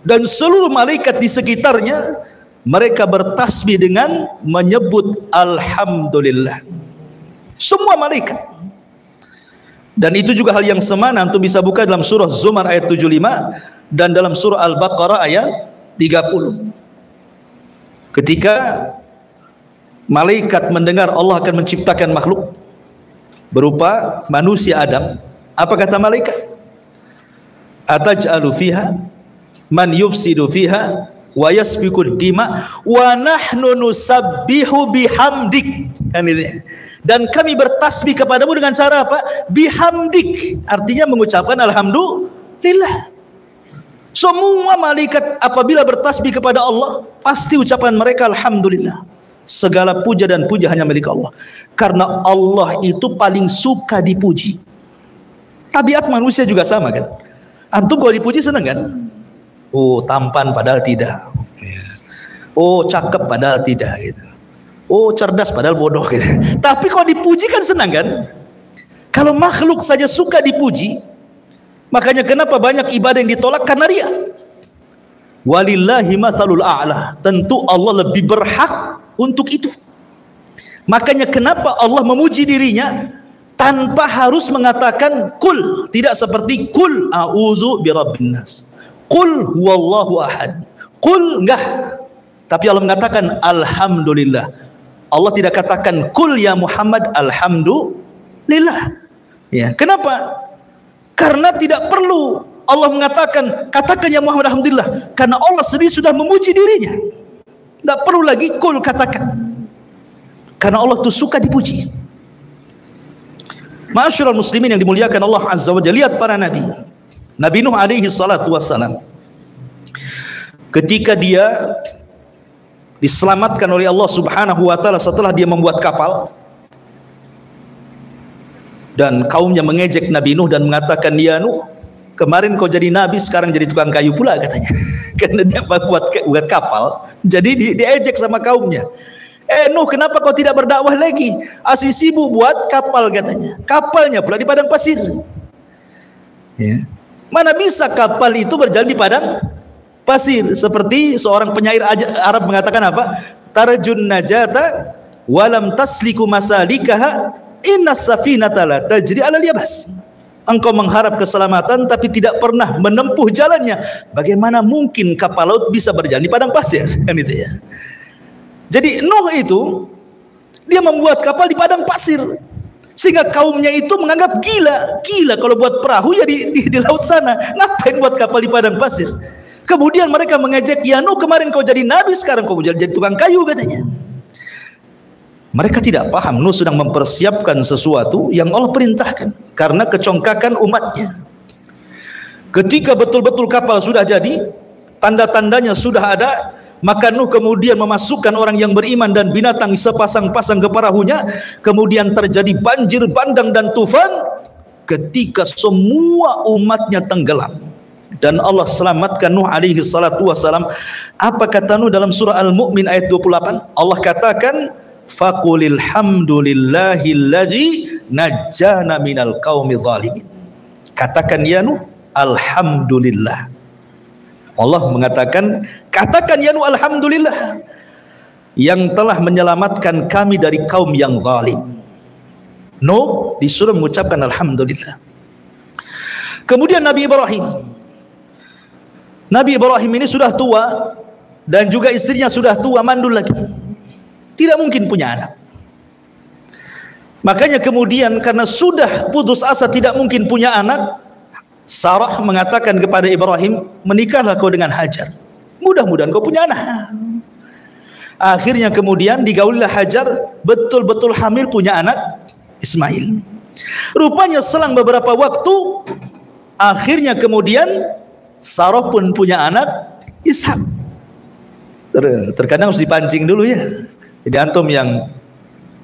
dan seluruh malaikat di sekitarnya, mereka bertasbih dengan menyebut alhamdulillah. Semua malaikat. Dan itu juga hal yang semana antum bisa buka dalam surah Zumar ayat 75 dan dalam surah Al-Baqarah ayat 30. Ketika malaikat mendengar Allah akan menciptakan makhluk berupa manusia Adam, apa kata malaikat? Ataj'alu fiha man yufsidu fiha wa yasfiku dima wa nahnu nusabbihu bihamdik. Dan kami bertasbih kepadamu dengan cara apa? Bihamdik, artinya mengucapkan alhamdulillah. Semua malaikat apabila bertasbih kepada Allah, pasti ucapan mereka alhamdulillah. Segala puja dan puja hanya milik Allah. Karena Allah itu paling suka dipuji. Tabiat manusia juga sama kan? Antum kalau dipuji senang kan? Oh tampan padahal tidak. Oh cakep padahal tidak gitu. Oh cerdas padahal bodoh gitu. Tapi kalau dipuji kan senang kan? Kalau makhluk saja suka dipuji, makanya kenapa banyak ibadah yang ditolak? Karena ria. Walillahi matsalul a'la. Tentu Allah lebih berhak untuk itu. Makanya kenapa Allah memuji dirinya tanpa harus mengatakan kul, tidak seperti kul a'udzu birabbin nas, kul huwallahu ahad, kul enggak. Tapi Allah mengatakan alhamdulillah. Allah tidak katakan kul ya Muhammad alhamdulillah. Ya, kenapa? Karena tidak perlu Allah mengatakan katakan ya Muhammad alhamdulillah, karena Allah sendiri sudah memuji dirinya. Tidak perlu lagi kul katakan, karena Allah itu suka dipuji. Ma'asyiral muslimin yang dimuliakan Allah Azza wa Jalla, lihat para nabi. Nabi Nuh alaihi salatu wassalam, ketika dia diselamatkan oleh Allah Subhanahu wa taala setelah dia membuat kapal, dan kaumnya mengejek Nabi Nuh dan mengatakan, ya Nuh, kemarin kau jadi nabi, sekarang jadi tukang kayu pula katanya. Karena dia buat kapal, jadi diejek sama kaumnya. Nuh, kenapa kau tidak berdakwah lagi? Asih sibuk buat kapal katanya. Kapalnya pula di padang pasir. Ya. Mana bisa kapal itu berjalan di padang pasir? Seperti seorang penyair Arab mengatakan apa? Tarjun najata walam tasliku masalikaha innas safinata la tajri ala yabas. Engkau mengharap keselamatan tapi tidak pernah menempuh jalannya. Bagaimana mungkin kapal laut bisa berjalan di padang pasir? Kan itu ya. Jadi Nuh itu dia membuat kapal di padang pasir. Sehingga kaumnya itu menganggap gila kalau buat perahu ya di laut sana, ngapain buat kapal di padang pasir. Kemudian mereka mengejek, ya Nuh, kemarin kau jadi nabi, sekarang kau jadi tukang kayu, katanya. Mereka tidak paham Nuh sedang mempersiapkan sesuatu yang Allah perintahkan karena kecongkakan umatnya. Ketika betul-betul kapal sudah jadi, tanda-tandanya sudah ada, maka Nuh kemudian memasukkan orang yang beriman dan binatang sepasang-pasang ke perahunya. Kemudian terjadi banjir bandang dan tufan ketika semua umatnya tenggelam, dan Allah selamatkan Nuh alaihi salatu wassalam. Apa kata Nuh dalam surah Al-Mu'min ayat 28? Allah katakan, faqulil hamdulillahilladzi najjana minal qaumi zalimin. Katakan ya Nuh, alhamdulillah. Allah mengatakan, katakan ya Nuh, alhamdulillah, yang telah menyelamatkan kami dari kaum yang zalim. Nuh disuruh mengucapkan alhamdulillah. Kemudian Nabi Ibrahim ini sudah tua dan juga istrinya sudah tua, mandul lagi, tidak mungkin punya anak. Makanya kemudian karena sudah putus asa tidak mungkin punya anak, Sarah mengatakan kepada Ibrahim, menikahlah kau dengan Hajar, mudah-mudahan kau punya anak. Akhirnya kemudian digaulilah Hajar, betul-betul hamil, punya anak Ismail. Rupanya selang beberapa waktu, akhirnya kemudian Sarah pun punya anak Ishak. Terkadang harus dipancing dulu ya. Jadi antum yang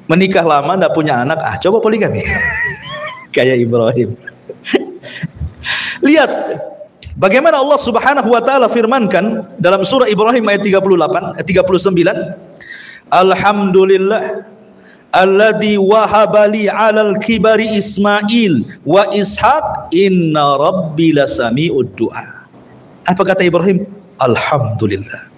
menikah lama tidak punya anak, coba poligami kayak Ibrahim. Lihat bagaimana Allah Subhanahu wa taala firmankan dalam surah Ibrahim ayat 39, alhamdulillah alladzi wahabali 'alal kibari Ismail wa Ishaq inna rabbi lasami'ud du'a. Apa kata Ibrahim? Alhamdulillah,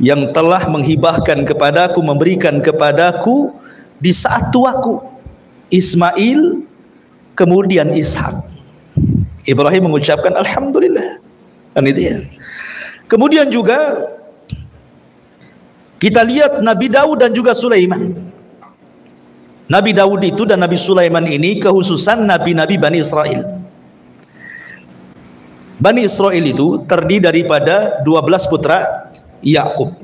yang telah menghibahkan kepadaku, memberikan kepadaku di saat tuaku Ismail kemudian Ishak. Ibrahim mengucapkan alhamdulillah, kan itu ya. Kemudian juga kita lihat Nabi Daud dan juga Sulaiman. Nabi Daud itu dan Nabi Sulaiman ini kehususan nabi-nabi Bani Israel. Bani Israel itu terdiri daripada 12 putra Yakub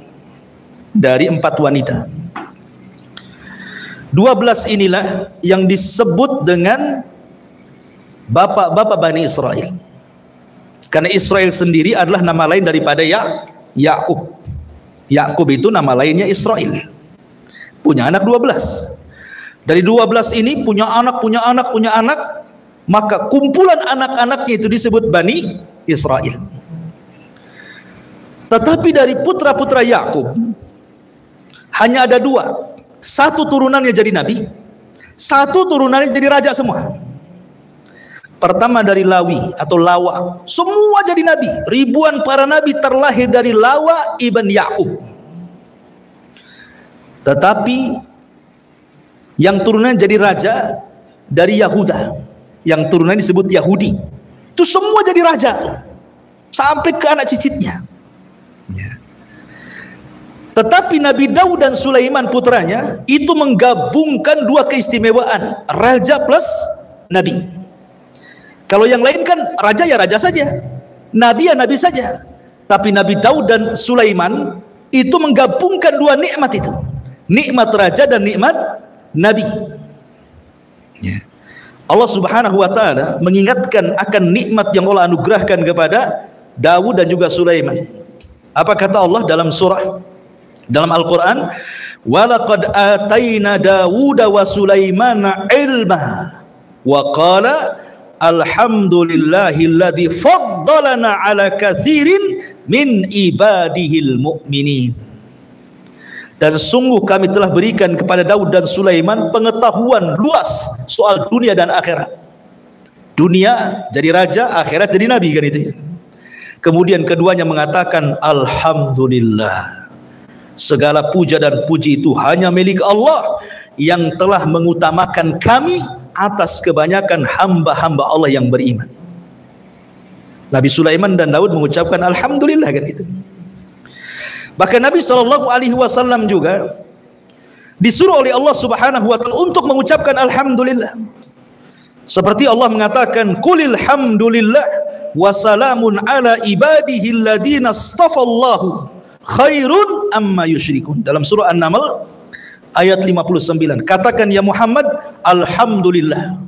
dari 4 wanita. 12 inilah yang disebut dengan bapak-bapak Bani Israel, karena Israel sendiri adalah nama lain daripada Yakub. Yakub itu nama lainnya Israel. Punya anak 12. Dari 12 ini punya anak, maka kumpulan anak-anaknya itu disebut Bani Israel. Tetapi dari putra-putra Yakub hanya ada 2. Satu turunannya jadi nabi, satu turunannya jadi raja semua. Pertama dari Lawi atau Lawa, semua jadi nabi. Ribuan para nabi terlahir dari Lawa ibn Yakub. Tetapi yang turunannya jadi raja dari Yahuda, yang turunannya disebut Yahudi, itu semua jadi raja sampai ke anak cicitnya. Tetapi Nabi Daud dan Sulaiman putranya itu menggabungkan 2 keistimewaan, raja plus nabi. Kalau yang lain kan raja ya raja saja, nabi ya nabi saja. Tapi Nabi Daud dan Sulaiman itu menggabungkan 2 nikmat itu, nikmat raja dan nikmat nabi. Allah Subhanahu wa taala mengingatkan akan nikmat yang Allah anugerahkan kepada Daud dan juga Sulaiman. Apa kata Allah dalam Al-Qur'an? Walaqad ataina Dawuda wa Sulaimana ilma wa qala alhamdulillahilladzi faddalana ala katsirin min ibadihil mu'minin. Dan sungguh kami telah berikan kepada Daud dan Sulaiman pengetahuan luas soal dunia dan akhirat. Dunia jadi raja, akhirat jadi nabi, kan itu. Kemudian keduanya mengatakan alhamdulillah, segala puja dan puji itu hanya milik Allah yang telah mengutamakan kami atas kebanyakan hamba-hamba Allah yang beriman. Nabi Sulaiman dan Daud mengucapkan alhamdulillah, kan itu. Bahkan Nabi SAW juga disuruh oleh Allah Subhanahu wa taala untuk mengucapkan alhamdulillah. Seperti Allah mengatakan, "Qulil hamdulillah wa salamun ala ibadihi alladziina astafallahu khairun amma yusyrikun." Dalam surah An-Naml ayat 59. Katakan ya Muhammad, alhamdulillah.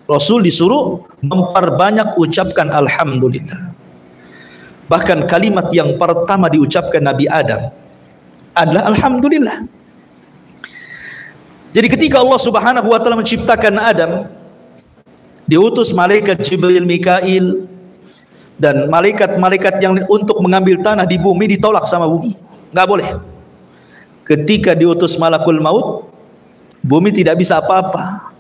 Rasul disuruh memperbanyak ucapkan alhamdulillah. Bahkan kalimat yang pertama diucapkan Nabi Adam adalah alhamdulillah. Jadi ketika Allah Subhanahu wa taala menciptakan Adam, diutus malaikat Jibril, Mikail dan malaikat-malaikat yang untuk mengambil tanah di bumi ditolak sama bumi. Enggak boleh. Ketika diutus malakul maut, bumi tidak bisa apa-apa.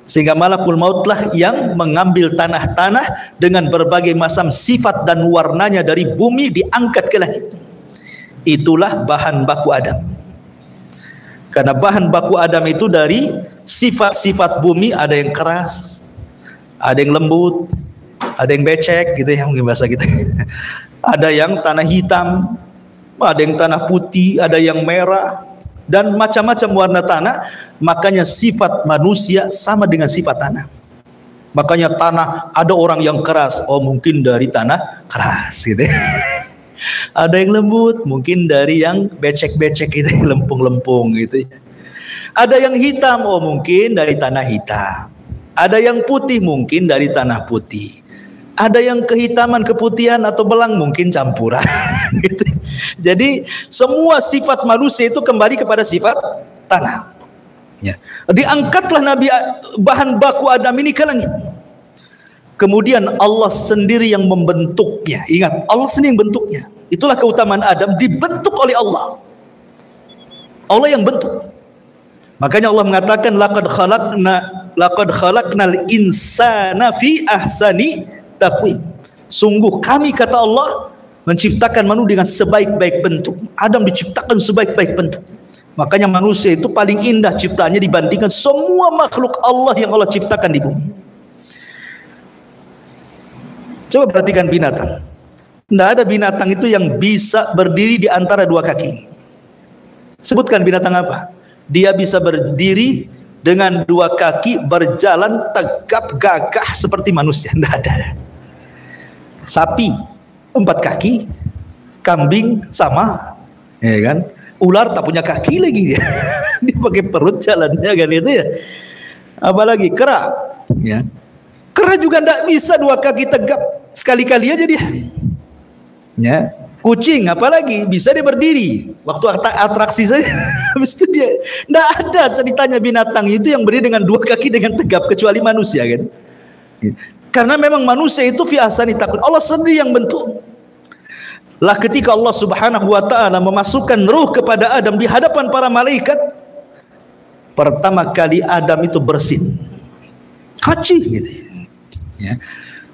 Sehingga malakul mautlah yang mengambil tanah-tanah dengan berbagai macam sifat dan warnanya dari bumi diangkat ke langit. Itulah bahan baku Adam. Karena bahan baku Adam itu dari sifat-sifat bumi, ada yang keras, ada yang lembut, ada yang becek gitu ya mungkin bahasa kita. Ada yang tanah hitam, ada yang tanah putih, ada yang merah dan macam-macam warna tanah. Makanya sifat manusia sama dengan sifat tanah. Makanya tanah, ada orang yang keras, oh mungkin dari tanah keras gitu ya. Ada yang lembut, mungkin dari yang becek-becek gitu, lempung-lempung gitu ya. Ada yang hitam, oh mungkin dari tanah hitam. Ada yang putih, mungkin dari tanah putih. Ada yang kehitaman, keputihan atau belang, mungkin campuran gitu. Jadi semua sifat manusia itu kembali kepada sifat tanah. Ya. Diangkatlah Nabi bahan baku Adam ini ke langit. Kemudian Allah sendiri yang membentuknya. Ingat, Allah sendiri yang bentuknya. Itulah keutamaan Adam, dibentuk oleh Allah. Allah yang bentuk. Makanya Allah mengatakan laqad khalaqnal insana fi ahsani taqwim. Sungguh kami, kata Allah, menciptakan manusia dengan sebaik-baik bentuk. Adam diciptakan sebaik-baik bentuk. Makanya manusia itu paling indah ciptaannya dibandingkan semua makhluk Allah yang Allah ciptakan di bumi. Coba perhatikan binatang. Tidak ada binatang itu yang bisa berdiri di antara dua kaki. Sebutkan binatang apa? Dia bisa berdiri dengan dua kaki, berjalan tegap gagah seperti manusia. Tidak ada. Sapi 4 kaki, kambing sama, ya kan? Ular tak punya kaki lagi dia. Dia pakai perut jalannya kan itu ya. Apalagi kera, ya. Kera juga tidak bisa 2 kaki tegap, sekali-kali aja dia. Ya. Kucing apalagi bisa dia berdiri waktu atraksi saja. Habis itu dia tidak ada ceritanya binatang itu yang berdiri dengan 2 kaki dengan tegap kecuali manusia kan. Karena memang manusia itu fi ahsani taqwim. Allah sendiri yang bentuk. Lah ketika Allah Subhanahu wa taala memasukkan ruh kepada Adam di hadapan para malaikat, pertama kali Adam itu bersin. Haji gitu. Ya.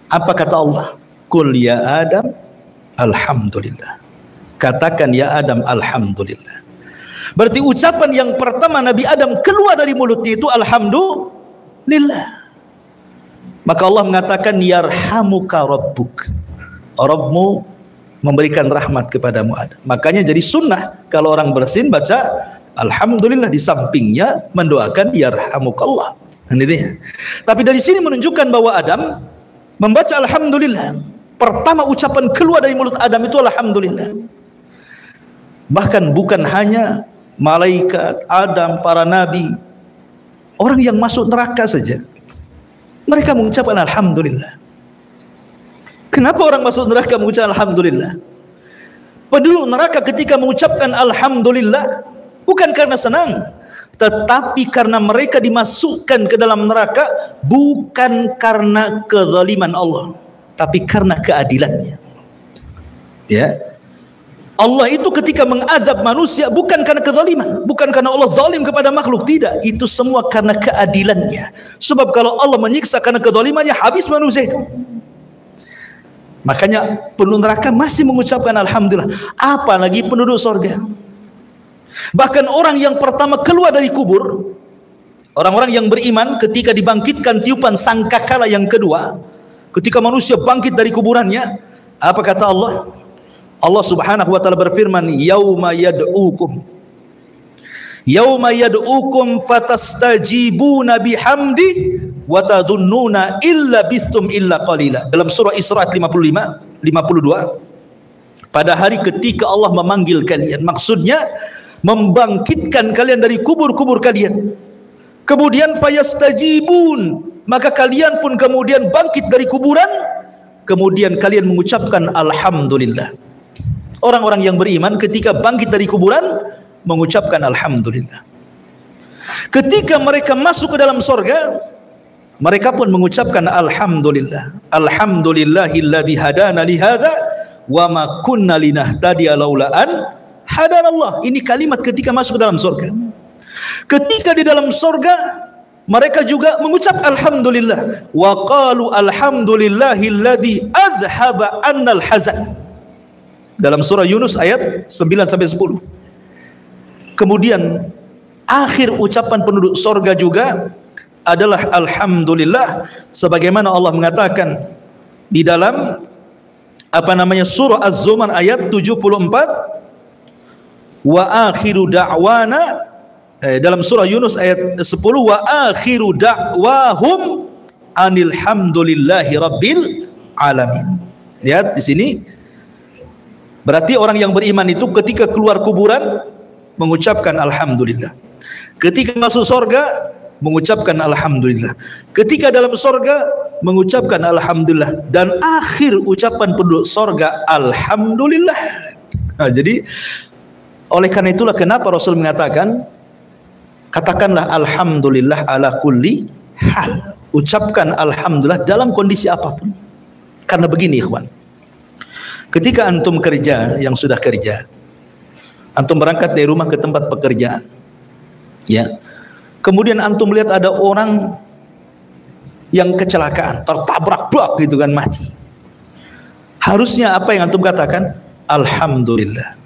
Apa kata Allah? Qul ya Adam alhamdulillah. Katakan ya Adam alhamdulillah. Berarti ucapan yang pertama Nabi Adam keluar dari mulutnya itu alhamdulillah. Maka Allah mengatakan yarhamuka rabbuk. Rabbmu memberikan rahmat kepadamu Adam. Makanya jadi sunnah kalau orang bersin baca alhamdulillah, di sampingnya mendoakan yarhamukallah. Tapi dari sini menunjukkan bahwa Adam membaca alhamdulillah. Pertama ucapan keluar dari mulut Adam itu alhamdulillah. Bahkan bukan hanya malaikat, Adam, para nabi, orang yang masuk neraka saja mereka mengucapkan alhamdulillah. Kenapa orang masuk neraka mengucapkan alhamdulillah? Penduduk neraka ketika mengucapkan alhamdulillah bukan karena senang, tetapi karena mereka dimasukkan ke dalam neraka bukan karena kezaliman Allah, tapi karena keadilannya. Ya. Allah itu ketika mengadab manusia bukan karena kezaliman, bukan karena Allah zalim kepada makhluk, tidak. Itu semua karena keadilannya. Sebab kalau Allah menyiksa karena kezalimannya, habis manusia itu. Makanya penduduk neraka masih mengucapkan alhamdulillah, apalagi penduduk surga. Bahkan orang yang pertama keluar dari kubur, orang-orang yang beriman ketika dibangkitkan tiupan sangkakala yang kedua, ketika manusia bangkit dari kuburannya, apa kata Allah? Allah Subhanahu wa taala berfirman, yauma yad'ukum Yauma yad'ukum fatastajibuna bihamdi wa tadhunnuna illa bistum illa qalila. Dalam surah Isra 52. Pada hari ketika Allah memanggil kalian, maksudnya membangkitkan kalian dari kubur-kubur kalian. Kemudian fayastajibun, maka kalian pun kemudian bangkit dari kuburan, kemudian kalian mengucapkan alhamdulillah. Orang-orang yang beriman ketika bangkit dari kuburan mengucapkan alhamdulillah. Ketika mereka masuk ke dalam surga, mereka pun mengucapkan alhamdulillah. Alhamdulillahilladzi hadana li hadza wa ma kunna linahtadiya laula an hadanallah. Ini kalimat ketika masuk ke dalam surga. Ketika di dalam surga, mereka juga mengucap alhamdulillah. Wa qalu alhamdulillahilladzi adhhaba 'annal hazan. Dalam surah Yunus ayat 9 sampai 10. Kemudian akhir ucapan penduduk surga juga adalah alhamdulillah, sebagaimana Allah mengatakan di dalam surah Az-Zumar ayat 74, wa akhiru da'wana, dalam surah Yunus ayat 10, wa akhiru da'wahum anil hamdulillahi rabbil alamin. Lihat di sini, berarti orang yang beriman itu ketika keluar kuburan mengucapkan alhamdulillah, ketika masuk surga mengucapkan alhamdulillah, ketika dalam surga mengucapkan alhamdulillah, dan akhir ucapan penduduk surga alhamdulillah. Nah, jadi oleh karena itulah kenapa Rasul mengatakan katakanlah alhamdulillah ala kulli hal, ucapkan alhamdulillah dalam kondisi apapun. Karena begini ikhwan, ketika antum kerja, yang sudah kerja, antum berangkat dari rumah ke tempat pekerjaan, ya, kemudian antum melihat ada orang yang kecelakaan, tertabrak gitu kan, mati. Harusnya apa yang antum katakan? Alhamdulillah.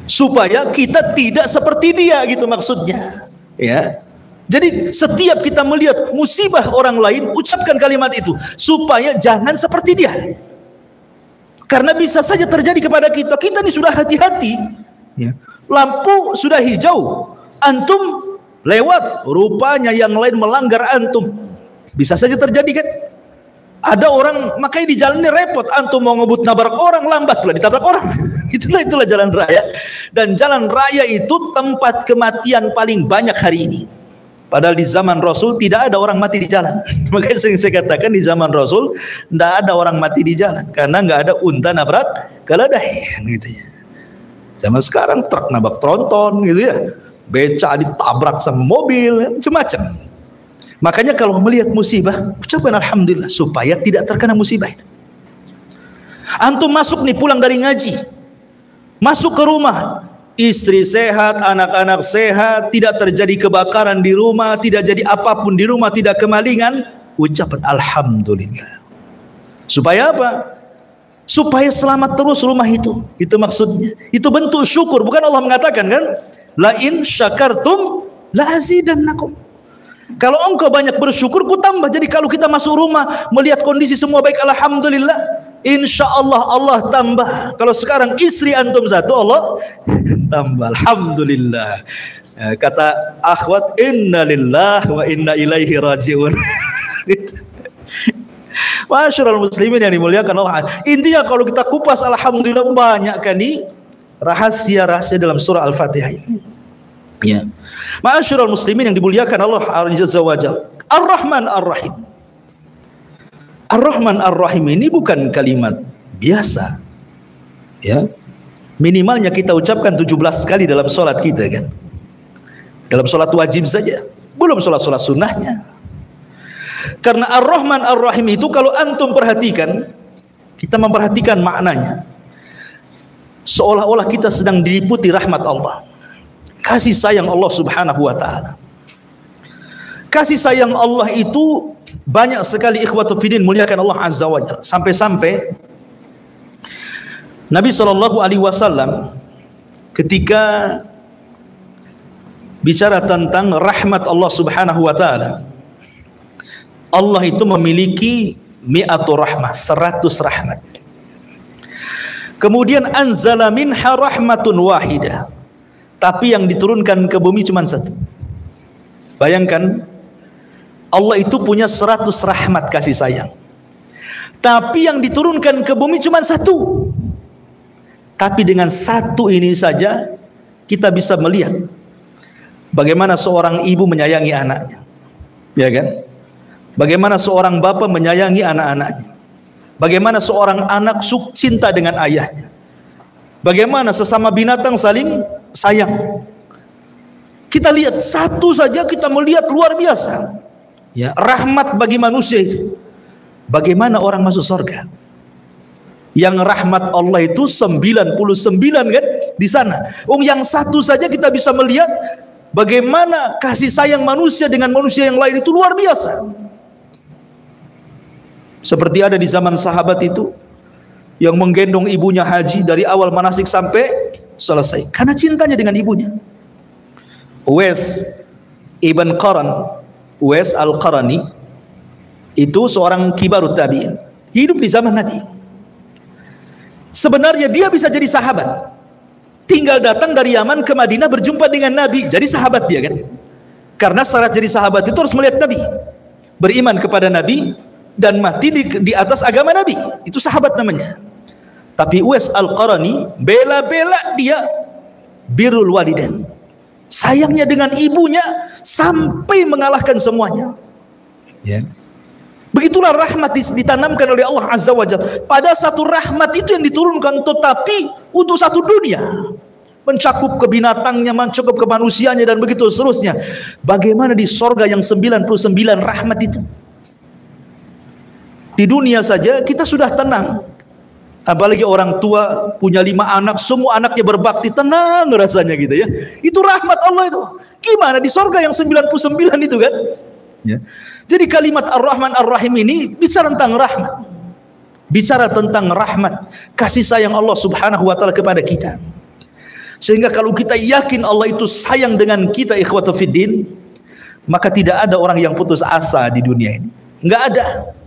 Supaya kita tidak seperti dia, gitu maksudnya, ya. Jadi setiap kita melihat musibah orang lain, ucapkan kalimat itu supaya jangan seperti dia. Karena bisa saja terjadi kepada kita. Kita ini sudah hati-hati, ya. Lampu sudah hijau, antum lewat, rupanya yang lain melanggar antum. Bisa saja terjadi kan? Ada orang makanya di jalan ini repot, antum mau ngebut nabrak orang, lambat pula ditabrak orang. Itulah jalan raya. Dan jalan raya itu tempat kematian paling banyak hari ini. Padahal di zaman Rasul tidak ada orang mati di jalan. Makanya sering saya katakan di zaman Rasul tidak ada orang mati di jalan, karena nggak ada unta nabrak keledai, gitu ya. Zaman sekarang truk nabrak tronton, gitu ya, beca ditabrak sama mobil, macam-macam. Makanya kalau melihat musibah, ucapkan alhamdulillah supaya tidak terkena musibah itu. Antum masuk nih, pulang dari ngaji, masuk ke rumah, istri sehat, anak-anak sehat, tidak terjadi kebakaran di rumah, tidak jadi apapun di rumah, tidak kemalingan, ucapkan alhamdulillah. Supaya apa? Supaya selamat terus rumah itu. Itu maksudnya. Itu bentuk syukur. Bukan Allah mengatakan kan, la in syakartum la azidannakum. Kalau engkau banyak bersyukur, ku tambah. Jadi kalau kita masuk rumah melihat kondisi semua baik, alhamdulillah, insya Allah Allah tambah. Kalau sekarang istri antum satu, Allah tambah, alhamdulillah. Kata akhwat, inna lillah wa inna ilaihi rajiun. Masyarul muslimin yang dimuliakan Allah. Intinya kalau kita kupas, alhamdulillah, banyak kan nih rahasia-rahasia dalam surah Al-Fatihah ini, ya. Masyarul muslimin yang dimuliakan Allah Azza wa Jalla. Ar-Rahman Ar-Rahim. Ar-Rahman Ar-Rahim ini bukan kalimat biasa, ya. Minimalnya kita ucapkan 17 kali dalam sholat kita kan. Dalam sholat wajib saja, belum sholat-sholat sunnahnya. Karena Ar-Rahman Ar-Rahim itu kalau antum perhatikan, kita memperhatikan maknanya, seolah-olah kita sedang diliputi rahmat Allah, kasih sayang Allah subhanahu wa ta'ala. Kasih sayang Allah itu banyak sekali, ikhwatu fiddin, muliakan Allah azza wa jalla. Sampai-sampai Nabi SAW ketika bicara tentang rahmat Allah subhanahu wa ta'ala, Allah itu memiliki mi'atu rahmah, 100 rahmat. Kemudian anzala minha rahmatun wahidah. tapi yang diturunkan ke bumi cuma satu. Bayangkan, Allah itu punya 100 rahmat kasih sayang, tapi yang diturunkan ke bumi cuma satu. Tapi dengan satu ini saja kita bisa melihat bagaimana seorang ibu menyayangi anaknya, ya kan? Bagaimana seorang bapak menyayangi anak-anaknya, bagaimana seorang anak cinta dengan ayahnya, bagaimana sesama binatang saling sayang. Kita lihat satu saja kita melihat luar biasa, ya, rahmat bagi manusia itu. Bagaimana orang masuk surga? Yang rahmat Allah itu 99 kan di sana. Yang satu saja kita bisa melihat bagaimana kasih sayang manusia dengan manusia yang lain itu luar biasa. Seperti ada di zaman sahabat itu yang menggendong ibunya haji dari awal manasik sampai selesai karena cintanya dengan ibunya. Uwais ibn Qaran, Uwais al-Qarani, itu seorang kibarut tabi'in, hidup di zaman Nabi. Sebenarnya dia bisa jadi sahabat, tinggal datang dari Yaman ke Madinah berjumpa dengan Nabi, jadi sahabat dia kan. Karena syarat jadi sahabat itu harus melihat Nabi, beriman kepada Nabi, dan mati di atas agama Nabi. Itu sahabat namanya. Tapi Uwais al-Qarani bela-bela dia birrul walidain, sayangnya dengan ibunya sampai mengalahkan semuanya, ya. Begitulah rahmat ditanamkan oleh Allah Azza wa Jalla. Pada satu rahmat itu yang diturunkan, tetapi untuk satu dunia, mencakup ke binatangnya, mencakup ke manusianya, dan begitu seterusnya. Bagaimana di sorga yang 99 rahmat itu? Di dunia saja kita sudah tenang, apalagi orang tua punya 5 anak, semua anaknya berbakti, tenang rasanya gitu ya. Itu rahmat Allah itu. Gimana di sorga yang 99 itu kan, ya. Jadi kalimat Ar-Rahman Ar-Rahim ini bicara tentang rahmat, bicara tentang rahmat, kasih sayang Allah Subhanahu wa Ta'ala kepada kita. Sehingga kalau kita yakin Allah itu sayang dengan kita, ikhwatu fiddin, maka tidak ada orang yang putus asa di dunia ini. Nggak ada.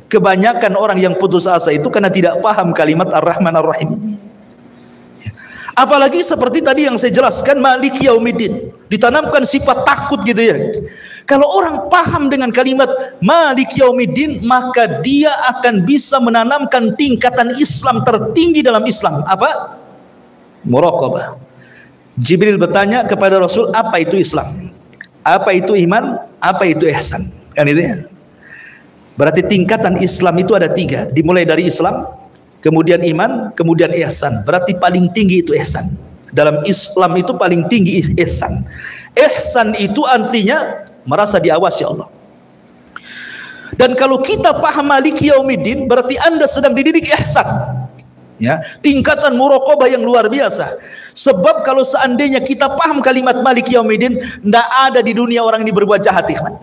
Kebanyakan orang yang putus asa itu karena tidak paham kalimat Ar-Rahman Ar-Rahim ini. Apalagi seperti tadi yang saya jelaskan, Maliki Yaumiddin, ditanamkan sifat takut gitu ya. Kalau orang paham dengan kalimat Maliki Yaumiddin, maka dia akan bisa menanamkan tingkatan Islam tertinggi dalam Islam. Apa? Muraqabah. Jibril bertanya kepada Rasul, apa itu Islam? Apa itu iman? Apa itu ihsan? Kan itu ya. Berarti tingkatan Islam itu ada 3. Dimulai dari Islam, kemudian iman, kemudian ihsan. Berarti paling tinggi itu ihsan. Dalam Islam itu paling tinggi ihsan. Ihsan itu artinya merasa diawasi Allah. Dan kalau kita paham Maliki Yaumiddin, berarti Anda sedang dididik ihsan, ya, tingkatan muraqabah yang luar biasa. Sebab kalau seandainya kita paham kalimat Maliki Yaumiddin, tidak ada di dunia orang ini berbuat jahat, ikhwan.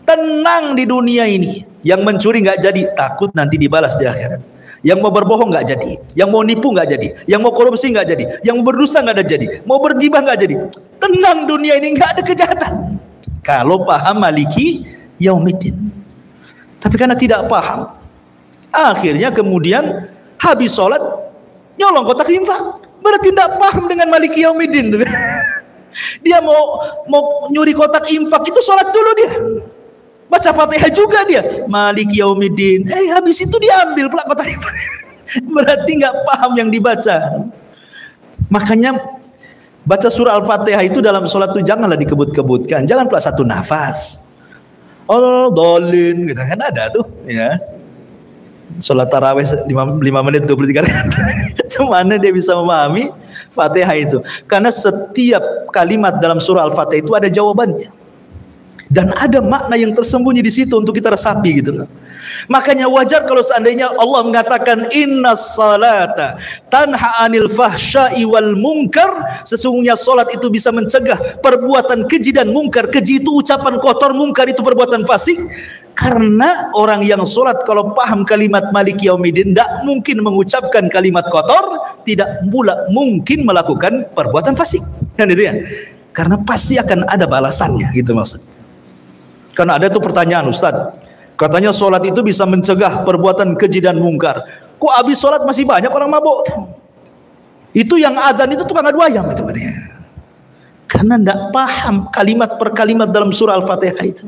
Tenang di dunia ini. Yang mencuri nggak jadi, takut nanti dibalas di akhirat. Yang mau berbohong nggak jadi, yang mau nipu nggak jadi, yang mau korupsi nggak jadi, yang mau berdosa nggak ada jadi, mau bergibah nggak jadi. Tenang dunia ini, nggak ada kejahatan kalau paham Maliki Yaumiddin. Tapi karena tidak paham, akhirnya kemudian habis sholat nyolong kotak infak. Berarti tidak paham dengan Maliki Yaumiddin. Dia mau nyuri kotak infak itu sholat dulu dia, baca Fatihah juga dia, Maliki Yaumiddin, habis itu diambil pula kotak infak. Berarti nggak paham yang dibaca. Makanya baca surah Al-Fatihah itu dalam sholat itu janganlah dikebut-kebutkan, jangan pula satu nafas. Oh, dolin gitu kan ada tuh, ya. Sholat tarawih 5 menit 23 menit. Cuman dia bisa memahami Fatihah itu, karena setiap kalimat dalam surah Al-Fatihah itu ada jawabannya. Dan ada makna yang tersembunyi di situ untuk kita resapi gitu loh. Makanya wajar kalau seandainya Allah mengatakan innas salata tanha anil fahsya'i wal munkar, sesungguhnya salat itu bisa mencegah perbuatan keji dan mungkar. Keji itu ucapan kotor, mungkar itu perbuatan fasik. Karena orang yang salat kalau paham kalimat Maliki Yaumiddin tidak mungkin mengucapkan kalimat kotor, tidak pula mungkin melakukan perbuatan fasik. Kan itu ya? Karena pasti akan ada balasannya gitu maksudnya. Karena ada tuh pertanyaan, Ustaz, katanya sholat itu bisa mencegah perbuatan keji dan mungkar. Kok habis sholat masih banyak orang mabuk? Itu yang adzan itu tukang adu ayam itu katanya. Karena tidak paham kalimat per kalimat dalam surah Al-Fatihah itu.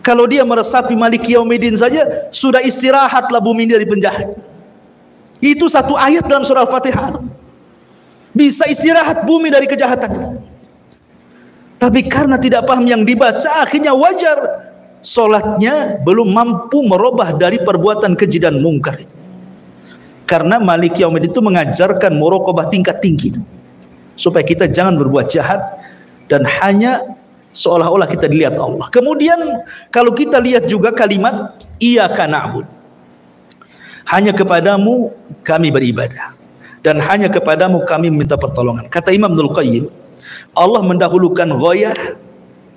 Kalau dia meresapi Maliki Yaumiddin saja, sudah istirahatlah bumi dari penjahat. Itu satu ayat dalam surah Al-Fatihah. Bisa istirahat bumi dari kejahatan. Tapi karena tidak paham yang dibaca, akhirnya wajar solatnya belum mampu merubah dari perbuatan keji dan mungkar itu. Karena Maliki Yaumiddin itu mengajarkan muraqabah tingkat tinggi itu, supaya kita jangan berbuat jahat dan hanya seolah-olah kita dilihat Allah. Kemudian kalau kita lihat juga kalimat iyyaka na'bud, hanya kepadamu kami beribadah dan hanya kepadamu kami meminta pertolongan. Kata Imam Ibnul Qayyim, Allah mendahulukan ghayah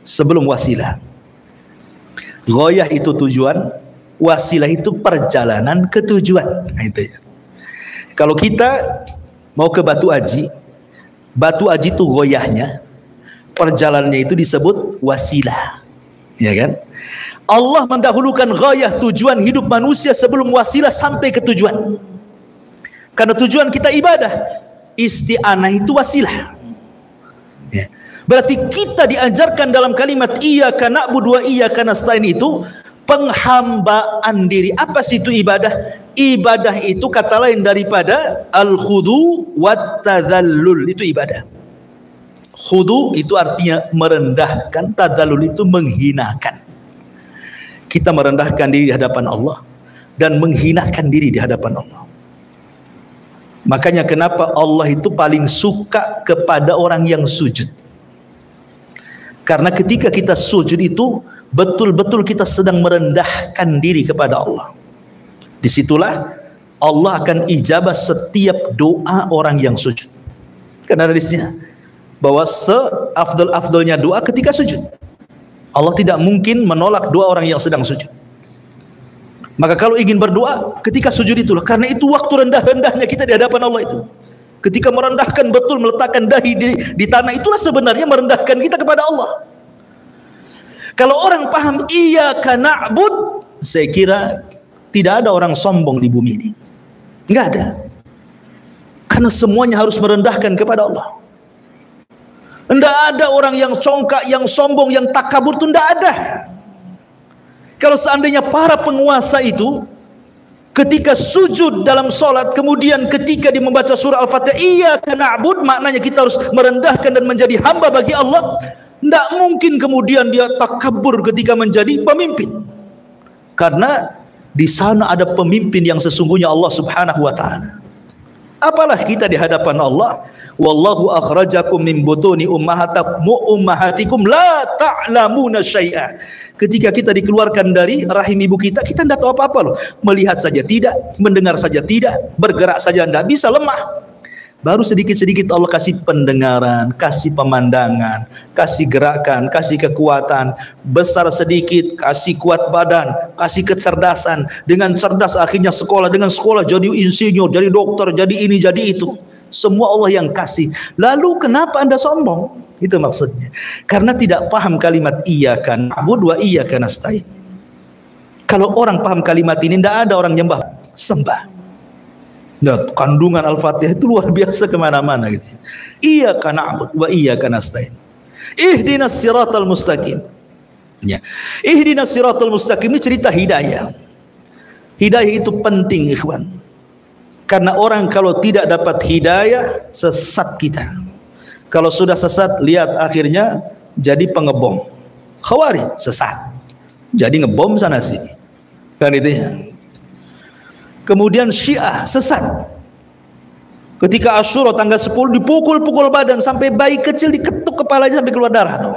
sebelum wasilah. Ghayah itu tujuan, wasilah itu perjalanan ke tujuan. Nah, itu ya. Kalau kita mau ke Batu Aji itu ghayahnya, perjalanannya itu disebut wasilah, ya kan? Allah mendahulukan ghayah, tujuan hidup manusia sebelum wasilah sampai ke tujuan. Karena tujuan kita ibadah, isti'anah itu wasilah. Ya. Berarti kita diajarkan dalam kalimat iyyaka na'budu wa iyyaka nasta'in itu penghambaan diri. Apa sih itu ibadah? Ibadah itu kata lain daripada al-khudu wat tadzallul, itu ibadah. Khudu itu artinya merendahkan, tadzallul itu menghinakan. Kita merendahkan diri di hadapan Allah dan menghinakan diri di hadapan Allah. Makanya kenapa Allah itu paling suka kepada orang yang sujud. Karena ketika kita sujud itu betul-betul kita sedang merendahkan diri kepada Allah. Disitulah Allah akan ijabah setiap doa orang yang sujud. Karena hadisnya bahwa seafdal-afdalnya doa ketika sujud. Allah tidak mungkin menolak doa orang yang sedang sujud. Maka kalau ingin berdoa ketika sujud itulah, karena itu waktu rendah-rendahnya kita di hadapan Allah itu. Ketika merendahkan betul, meletakkan dahi di tanah, itulah sebenarnya merendahkan kita kepada Allah. Kalau orang paham iyyaka na'bud, saya kira tidak ada orang sombong di bumi ini. Enggak ada. Karena semuanya harus merendahkan kepada Allah. Tidak ada orang yang congkak, yang sombong, yang takabur, itu tidak ada. Kalau seandainya para penguasa itu ketika sujud dalam solat, kemudian ketika dia membaca surah Al-Fatihah iyyaka na'bud, maknanya kita harus merendahkan dan menjadi hamba bagi Allah. Tidak mungkin kemudian dia takabur ketika menjadi pemimpin. Karena di sana ada pemimpin yang sesungguhnya Allah Subhanahu wa taala. Apalah kita di hadapan Allah, wallahu akhrajakum min butuni ummahatikum la ta'lamuna syai'a. Ketika kita dikeluarkan dari rahim ibu kita, kita tidak tahu apa-apa loh. Melihat saja tidak, mendengar saja tidak, bergerak saja tidak bisa, lemah. Baru sedikit-sedikit Allah kasih pendengaran, kasih pemandangan, kasih gerakan, kasih kekuatan. Besar sedikit, kasih kuat badan, kasih kecerdasan. Dengan cerdas akhirnya sekolah, dengan sekolah jadi insinyur, jadi dokter, jadi ini, jadi itu. Semua Allah yang kasih. Lalu kenapa Anda sombong? Itu maksudnya. Karena tidak paham kalimat iyyaka na'budu wa iyyaka nasta'in. Kalau orang paham kalimat ini, tidak ada orang nyembah, sembah. Nah, kandungan Al-Fatihah itu luar biasa kemana-mana gitu. Iyyaka na'budu wa iyyaka nasta'in. Ihdinas siratal mustaqim. Ya. Ihdinas siratal mustaqim ini cerita hidayah. Hidayah itu penting, ikhwan. Karena orang kalau tidak dapat hidayah, sesat kita. Kalau sudah sesat, lihat akhirnya jadi pengebom. Khawarij sesat, jadi ngebom sana sini. Kan itu ya. Kemudian Syiah sesat. Ketika Asyura tanggal 10 dipukul-pukul badan sampai bayi kecil diketuk kepalanya sampai keluar darah tuh.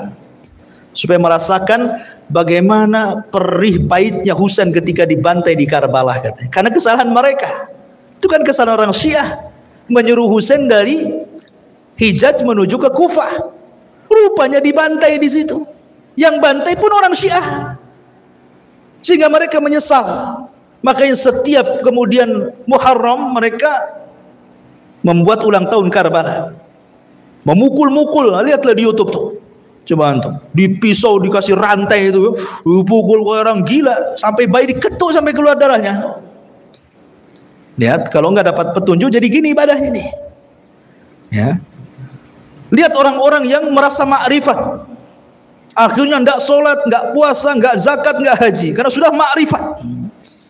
Supaya merasakan bagaimana perih pahitnya Husain ketika dibantai di Karbala katanya. Karena kesalahan mereka. Itu kan kesalahan orang Syiah menyuruh Husain dari Hijaz menuju ke Kufah. Rupanya dibantai di situ. Yang bantai pun orang Syiah. Sehingga mereka menyesal. Makanya setiap kemudian Muharram mereka membuat ulang tahun Karbala. Memukul-mukul. Lihatlah di YouTube tuh. Coba antum. Di pisau dikasih rantai itu. Dipukul ke orang gila. Sampai bayi diketuk sampai keluar darahnya. Lihat, kalau nggak dapat petunjuk jadi gini ibadah ini. Ya. Lihat orang-orang yang merasa makrifat, akhirnya tidak sholat, tidak puasa, tidak zakat, tidak haji, karena sudah makrifat,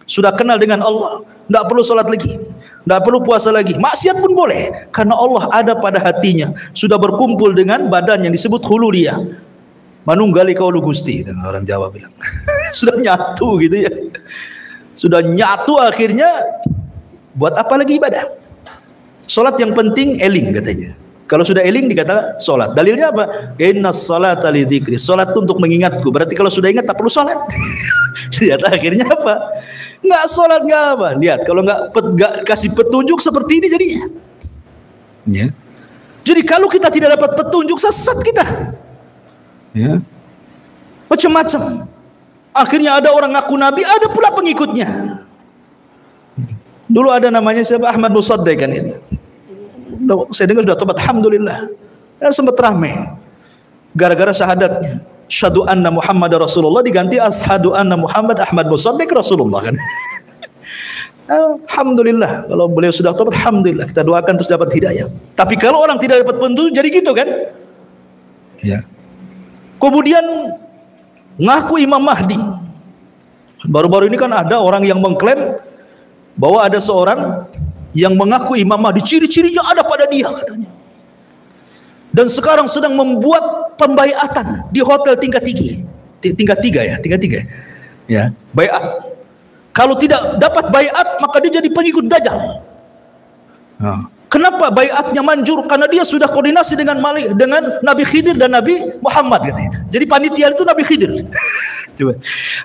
sudah kenal dengan Allah, tidak perlu sholat lagi, tidak perlu puasa lagi, maksiat pun boleh, karena Allah ada pada hatinya, sudah berkumpul dengan badan yang disebut hululiyah, manunggali kaulu gusti, orang Jawa bilang. Sudah nyatu gitu ya, sudah nyatu, akhirnya buat apa lagi ibadah? Sholat yang penting eling katanya. Kalau sudah eling dikatakan sholat. Dalilnya apa? Inna sholata li dzikri. Sholat itu untuk mengingatku. Berarti kalau sudah ingat tak perlu sholat. Lihat akhirnya apa? Nggak sholat nggak apa. Lihat kalau nggak kasih petunjuk seperti ini jadinya. Ya. Jadi kalau kita tidak dapat petunjuk, sesat kita. Ya. Macam-macam. Akhirnya ada orang ngaku nabi, ada pula pengikutnya. Dulu ada namanya siapa, Ahmad Musaddiq kan itu. Saya dengar sudah tobat, alhamdulillah. Ya, sempat ramai gara-gara syahadatnya. Syahadu anna Muhammad Rasulullah diganti ashadu anna Muhammad Ahmad Musaddiq Rasulullah kan. Alhamdulillah, kalau beliau sudah tobat, alhamdulillah, kita doakan terus dapat hidayah. Tapi kalau orang tidak dapat petunjuk, jadi gitu kan. Ya. Kemudian ngaku Imam Mahdi. Baru-baru ini kan ada orang yang mengklaim bahwa ada seorang yang mengaku Imam Mahdi, ciri-cirinya ada pada dia katanya. Dan sekarang sedang membuat pembaiatan di hotel tingkat 3 ya, baiat. Kalau tidak dapat baiat maka dia jadi pengikut Dajjal. Kenapa baiatnya manjur? Karena dia sudah koordinasi dengan Nabi Khidir dan Nabi Muhammad katanya. Jadi panitia itu Nabi Khidir. Coba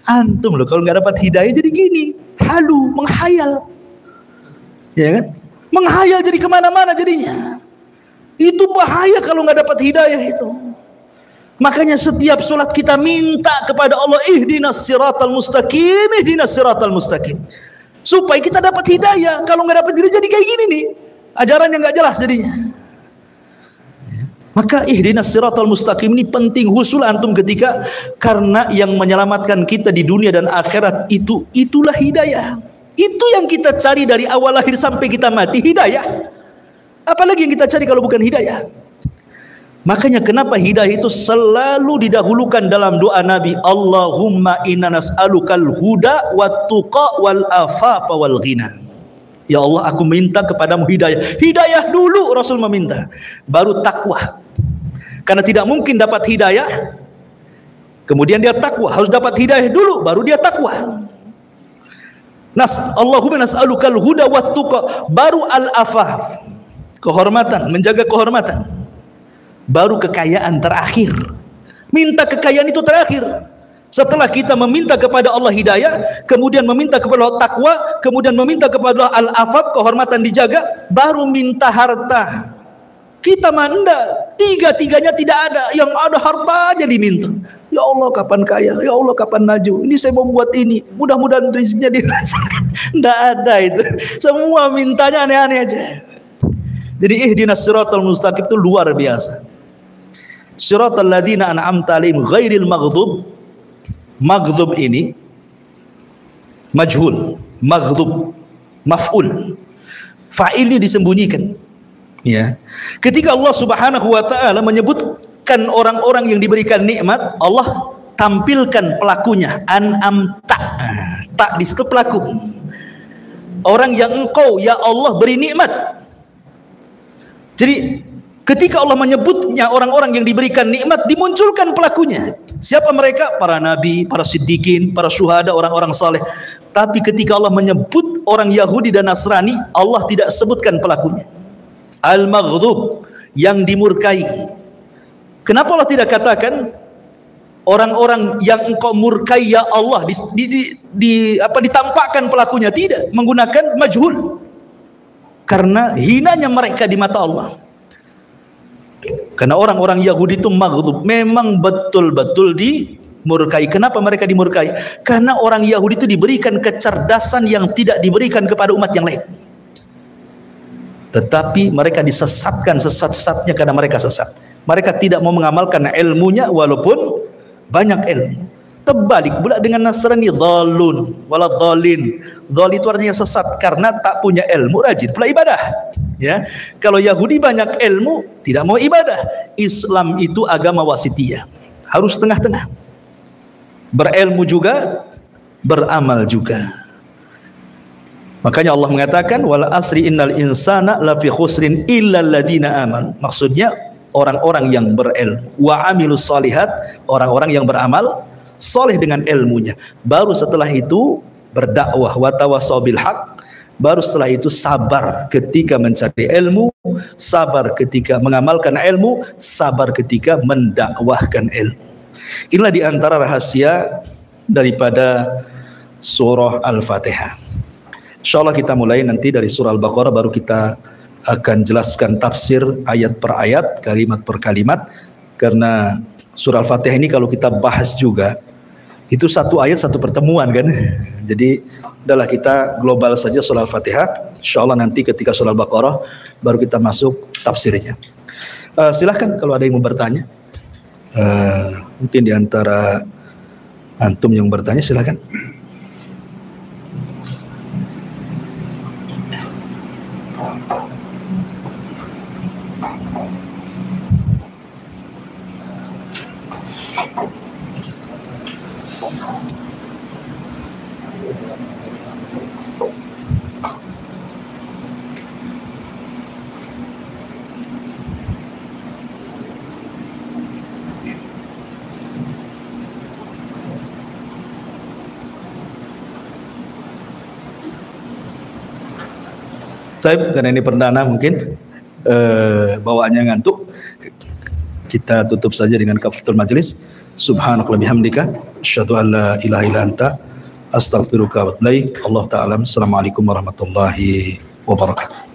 antum loh, kalau nggak dapat hidayah jadi gini, halu, menghayal. Ya kan? Menghayal jadi kemana-mana jadinya. Itu bahaya kalau nggak dapat hidayah itu. Makanya setiap sholat kita minta kepada Allah, ihdinas siratal mustaqim, ihdinas siratal mustaqim, supaya kita dapat hidayah. Kalau nggak dapat hidayah jadi kayak gini nih, ajaran yang nggak jelas jadinya. Maka ihdinas siratal mustaqim ini penting, husul antum ketika, karena yang menyelamatkan kita di dunia dan akhirat itulah hidayah. Itu yang kita cari dari awal lahir sampai kita mati, hidayah. Apalagi yang kita cari kalau bukan hidayah? Makanya kenapa hidayah itu selalu didahulukan dalam doa Nabi, Allahumma inna nas'alukal huda wat tuqa wal afafa wal ghina. Ya Allah, aku minta kepadamu hidayah. Hidayah dulu Rasul meminta, baru takwa. Karena tidak mungkin dapat hidayah kemudian dia takwa, harus dapat hidayah dulu baru dia takwa. Allahumma nas'alukal huda wat tuqa, baru al-afaf, kehormatan, menjaga kehormatan, baru kekayaan terakhir. Minta kekayaan itu terakhir. Setelah kita meminta kepada Allah hidayah, kemudian meminta kepada Allah takwa, kemudian meminta kepada Allah al-afaf, kehormatan dijaga, baru minta harta. Kita manda, tiga-tiganya tidak ada, yang ada harta aja diminta. Ya Allah kapan kaya, ya Allah kapan maju, ini saya mau buat ini, mudah-mudahan rezekinya dirasakan. Tidak ada itu, semua mintanya aneh-aneh aja. Jadi ihdinas siratal mustaqim itu luar biasa. Siratal ladzina an'amta 'alaihim ghairil maghdub. Maghdub ini majhul, maghdub maf'ul, fa'ilnya disembunyikan. Ya, ketika Allah Subhanahu wa taala menyebutkan orang-orang yang diberikan nikmat, Allah tampilkan pelakunya, an'amta. Tak di situ pelaku. Orang yang engkau ya Allah beri nikmat. Jadi ketika Allah menyebutnya orang-orang yang diberikan nikmat, dimunculkan pelakunya. Siapa mereka? Para nabi, para siddiqin, para syuhada, orang-orang saleh. Tapi ketika Allah menyebut orang Yahudi dan Nasrani, Allah tidak sebutkan pelakunya. Al-maghdub, yang dimurkai. Kenapa Allah tidak katakan orang-orang yang engkau murkai ya Allah, ditampakkan pelakunya? Tidak, menggunakan majhul. Karena hinanya mereka di mata Allah. Karena orang-orang Yahudi itu maghdub, memang betul-betul dimurkai. Kenapa mereka dimurkai? Karena orang Yahudi itu diberikan kecerdasan yang tidak diberikan kepada umat yang lain. Tetapi mereka disesatkan sesat-sesatnya karena mereka sesat. Mereka tidak mau mengamalkan ilmunya walaupun banyak ilmu. Terbalik pula dengan Nasrani, dhalun wala dhalin. Dhal itu artinya sesat karena tak punya ilmu, rajin pula ibadah. Ya, kalau Yahudi banyak ilmu, tidak mau ibadah. Islam itu agama wasitiyah, harus tengah-tengah. Berilmu juga, beramal juga. Makanya Allah mengatakan wal asri innal insana lafi khusrin illa alladziina amanu. Maksudnya orang-orang yang berilmu wa amilus shalihat, orang-orang yang beramal soleh dengan ilmunya. Baru setelah itu berdakwah wa tawassaw bil haq. Baru setelah itu sabar ketika mencari ilmu, sabar ketika mengamalkan ilmu, sabar ketika mendakwahkan ilmu. Inilah diantara rahasia daripada surah Al-Fatihah. InsyaAllah kita mulai nanti dari surah Al-Baqarah, baru kita akan jelaskan tafsir ayat per ayat, kalimat per kalimat. Karena surah Al-Fatihah ini kalau kita bahas juga, itu satu ayat satu pertemuan kan. Jadi adalah kita global saja surah Al-Fatihah. InsyaAllah nanti ketika surah Al-Baqarah baru kita masuk tafsirnya. Silahkan kalau ada yang mau bertanya. Mungkin di antara antum yang bertanya, silahkan. Karena ini perdana mungkin bawaannya ngantuk, kita tutup saja dengan kafaratul majlis. Subhanaka bihamdika asyhadu an la ilaha illa anta astaghfiruka wa atubu ilaik. Allah ta'ala. Assalamualaikum warahmatullahi wabarakatuh.